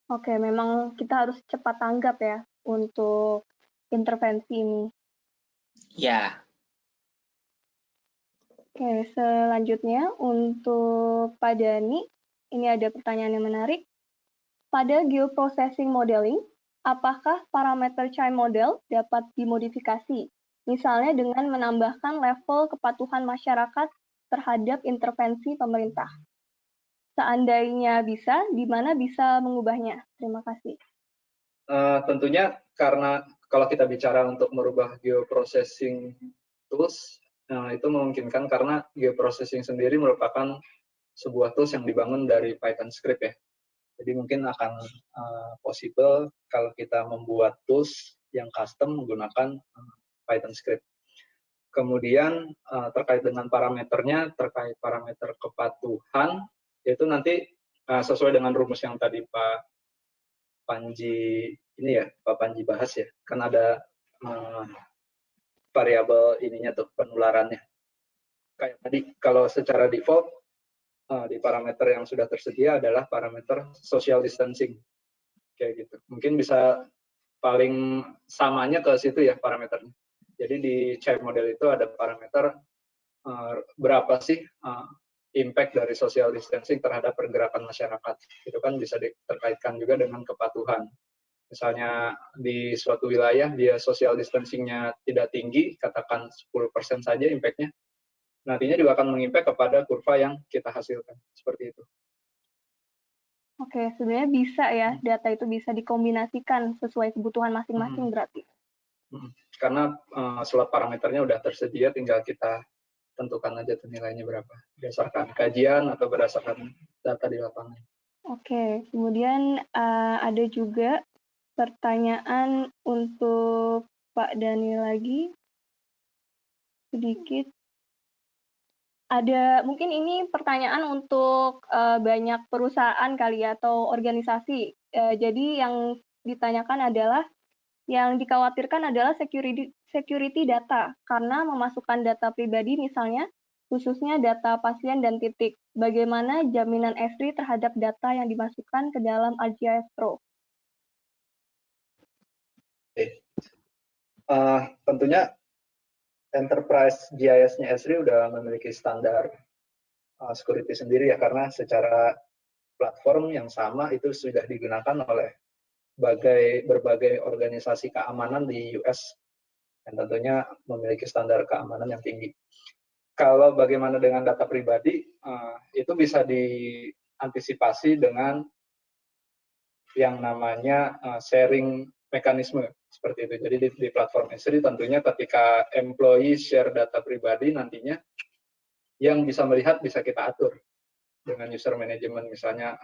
Oke, memang kita harus cepat tanggap ya untuk intervensi ini. Ya. Oke, selanjutnya untuk Pak Dani, ini ada pertanyaan yang menarik. Pada geoprocessing modeling, apakah parameter chain model dapat dimodifikasi? Misalnya dengan menambahkan level kepatuhan masyarakat terhadap intervensi pemerintah. Seandainya bisa, di mana bisa mengubahnya? Terima kasih. Tentunya karena kalau kita bicara untuk merubah geoprocessing tools, itu memungkinkan karena geoprocessing sendiri merupakan sebuah tools yang dibangun dari Python script ya. Jadi mungkin akan possible kalau kita membuat tools yang custom menggunakan Python script. Kemudian terkait dengan parameternya, terkait parameter kepatuhan, itu nanti sesuai dengan rumus yang tadi Pak Panji ini ya, Pak Panji bahas ya, kan ada variabel ininya tuh penularannya. Kayak tadi kalau secara default di parameter yang sudah tersedia adalah parameter social distancing kayak gitu. Mungkin bisa paling samanya ke situ ya parameternya. Jadi di chain model itu ada parameter berapa sih impact dari social distancing terhadap pergerakan masyarakat. Itu kan bisa diterkaitkan juga dengan kepatuhan. Misalnya di suatu wilayah dia social distancing-nya tidak tinggi, katakan 10% saja impact-nya, nantinya juga akan mengimpact kepada kurva yang kita hasilkan. Seperti itu. Oke, sebenarnya bisa ya, data itu bisa dikombinasikan sesuai kebutuhan masing-masing berarti. Karena slot parameternya udah tersedia, tinggal kita tentukan aja tuh nilainya berapa. Berdasarkan kajian atau berdasarkan data di lapangan. Oke, kemudian ada juga pertanyaan untuk Pak Dani lagi. Sedikit. Ada, mungkin ini pertanyaan untuk banyak perusahaan kali ya, atau organisasi. Jadi yang ditanyakan adalah, yang dikhawatirkan adalah security data, karena memasukkan data pribadi misalnya, khususnya data pasien dan titik. Bagaimana jaminan Esri terhadap data yang dimasukkan ke dalam ArcGIS Pro? Tentunya enterprise GIS-nya Esri udah memiliki standar security sendiri ya, karena secara platform yang sama itu sudah digunakan oleh berbagai organisasi keamanan di US dan tentunya memiliki standar keamanan yang tinggi. Kalau bagaimana dengan data pribadi, itu bisa diantisipasi dengan yang namanya sharing mekanisme seperti itu. Jadi di platform Esri tentunya ketika employee share data pribadi, nantinya yang bisa melihat bisa kita atur dengan user management, misalnya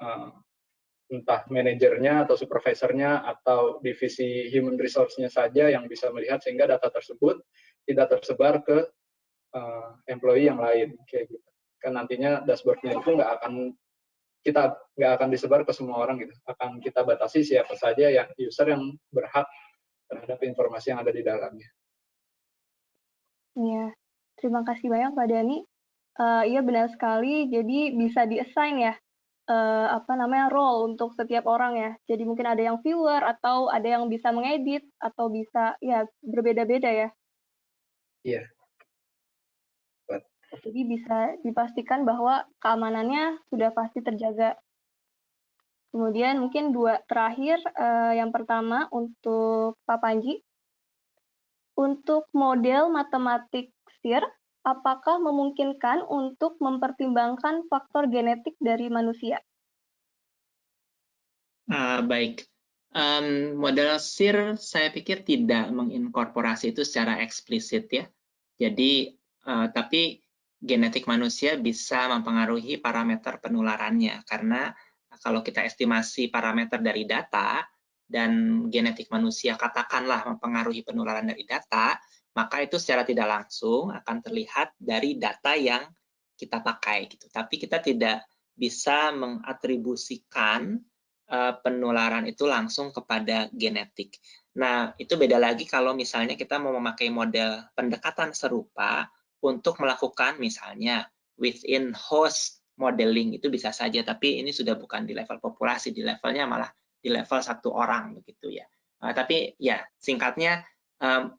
entah manajernya atau supervisornya atau divisi human resource-nya saja yang bisa melihat, sehingga data tersebut tidak tersebar ke employee yang lain kayak gitu. Kan nantinya dashboard-nya itu nggak akan disebar ke semua orang gitu. Akan kita batasi siapa saja yang user yang berhak terhadap informasi yang ada di dalamnya. Iya, terima kasih banyak Pak Dani. Iya benar sekali, jadi bisa di-assign ya, role untuk setiap orang ya. Jadi mungkin ada yang viewer, atau ada yang bisa mengedit, atau bisa, ya berbeda-beda ya. Iya. Jadi bisa dipastikan bahwa keamanannya sudah pasti terjaga. Kemudian mungkin dua terakhir, yang pertama untuk Pak Panji. Untuk model matematik SIR, apakah memungkinkan untuk mempertimbangkan faktor genetik dari manusia? Baik. Model SIR saya pikir tidak menginkorporasi itu secara eksplisit ya. Jadi, tapi genetik manusia bisa mempengaruhi parameter penularannya, karena kalau kita estimasi parameter dari data dan genetik manusia katakanlah mempengaruhi penularan dari data, maka itu secara tidak langsung akan terlihat dari data yang kita pakai gitu. Tapi kita tidak bisa mengatribusikan penularan itu langsung kepada genetik. Nah, itu beda lagi kalau misalnya kita mau memakai model pendekatan serupa untuk melakukan misalnya within host modeling itu bisa saja, tapi ini sudah bukan di level populasi, di levelnya malah di level 1 orang begitu ya. Tapi ya singkatnya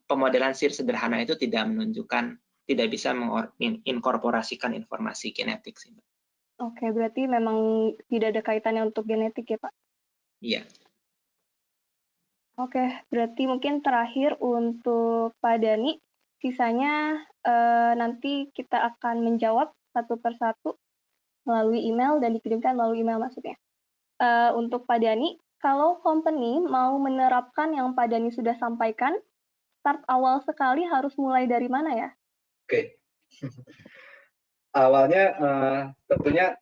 pemodelan SIR sederhana itu tidak bisa menginkorporasikan informasi genetik sih, Mbak. Oke, berarti memang tidak ada kaitannya untuk genetik ya, Pak? Iya. Oke, berarti mungkin terakhir untuk Pak Dani, sisanya nanti kita akan menjawab satu persatu melalui email dan dikirimkan melalui email maksudnya. Untuk Pak Dani, kalau company mau menerapkan yang Pak Dani sudah sampaikan, start awal sekali harus mulai dari mana ya? Oke. Awalnya tentunya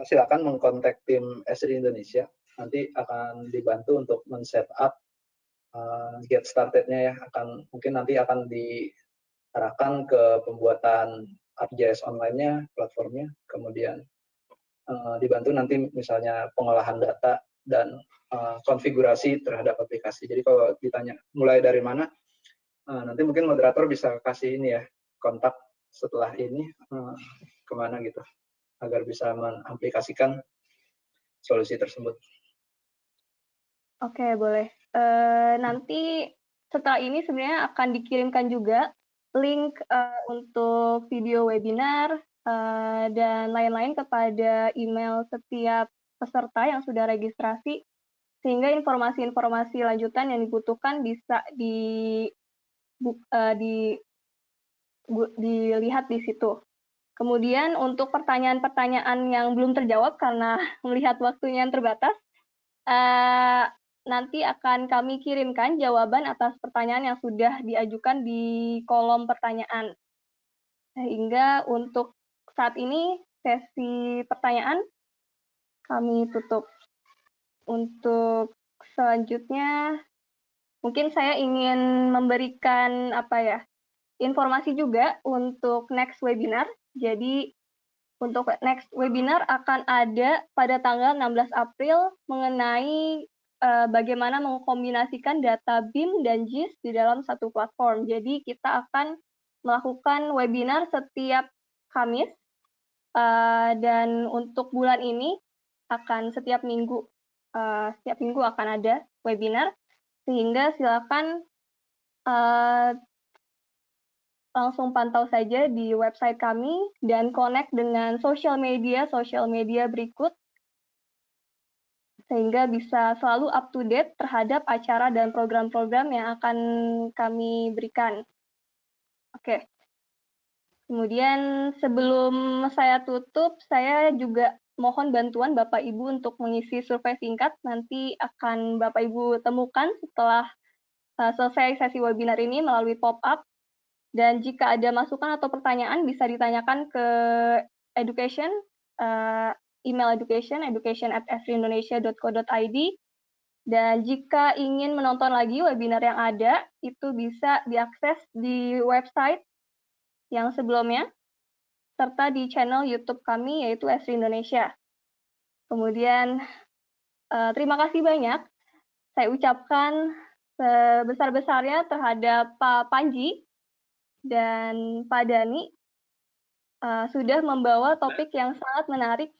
silakan mengkontak tim SRI Indonesia. Nanti akan dibantu untuk men-set up get started-nya ya. Mungkin nanti akan diarahkan ke pembuatan ArcGIS online-nya, platformnya, kemudian dibantu nanti misalnya pengolahan data dan konfigurasi terhadap aplikasi. Jadi kalau ditanya mulai dari mana, nanti mungkin moderator bisa kasih ini ya, kontak setelah ini kemana gitu, agar bisa mengaplikasikan solusi tersebut. Oke, boleh. Nanti setelah ini sebenarnya akan dikirimkan juga link untuk video webinar dan lain-lain kepada email setiap peserta yang sudah registrasi, sehingga informasi-informasi lanjutan yang dibutuhkan bisa dilihat di situ. Kemudian untuk pertanyaan-pertanyaan yang belum terjawab karena melihat waktunya yang terbatas, nanti akan kami kirimkan jawaban atas pertanyaan yang sudah diajukan di kolom pertanyaan. Sehingga untuk saat ini sesi pertanyaan kami tutup. Untuk selanjutnya, mungkin saya ingin memberikan informasi juga untuk next webinar. Jadi untuk next webinar akan ada pada tanggal 16 April mengenai bagaimana mengkombinasikan data BIM dan GIS di dalam satu platform. Jadi kita akan melakukan webinar setiap Kamis, dan untuk bulan ini akan setiap minggu akan ada webinar, sehingga silakan langsung pantau saja di website kami dan connect dengan sosial media berikut, sehingga bisa selalu up to date terhadap acara dan program-program yang akan kami berikan. Oke. Kemudian sebelum saya tutup, saya juga mohon bantuan Bapak Ibu untuk mengisi survei singkat. Nanti akan Bapak Ibu temukan setelah selesai sesi webinar ini melalui pop-up. Dan jika ada masukan atau pertanyaan bisa ditanyakan ke education, email education@esrindonesia.co.id. Dan jika ingin menonton lagi webinar yang ada, itu bisa diakses di website yang sebelumnya, serta di channel YouTube kami, yaitu Esri Indonesia. Kemudian, terima kasih banyak. Saya ucapkan sebesar-besarnya terhadap Pak Panji dan Pak Dani sudah membawa topik yang sangat menarik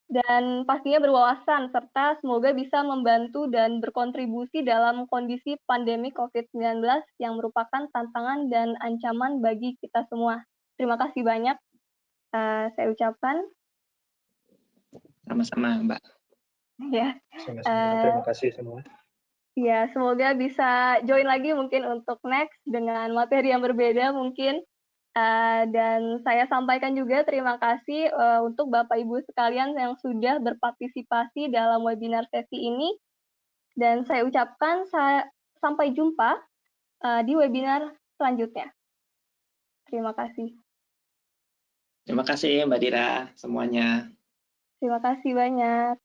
dan pastinya berwawasan, serta semoga bisa membantu dan berkontribusi dalam kondisi pandemi COVID-19 yang merupakan tantangan dan ancaman bagi kita semua. Terima kasih banyak, saya ucapkan. Sama-sama, Mbak. Ya. Sama-sama, terima kasih semua. Ya, semoga bisa join lagi mungkin untuk next dengan materi yang berbeda mungkin. Dan saya sampaikan juga terima kasih untuk Bapak Ibu sekalian yang sudah berpartisipasi dalam webinar sesi ini. Dan saya ucapkan sampai jumpa di webinar selanjutnya. Terima kasih. Terima kasih Mbak Dira semuanya. Terima kasih banyak.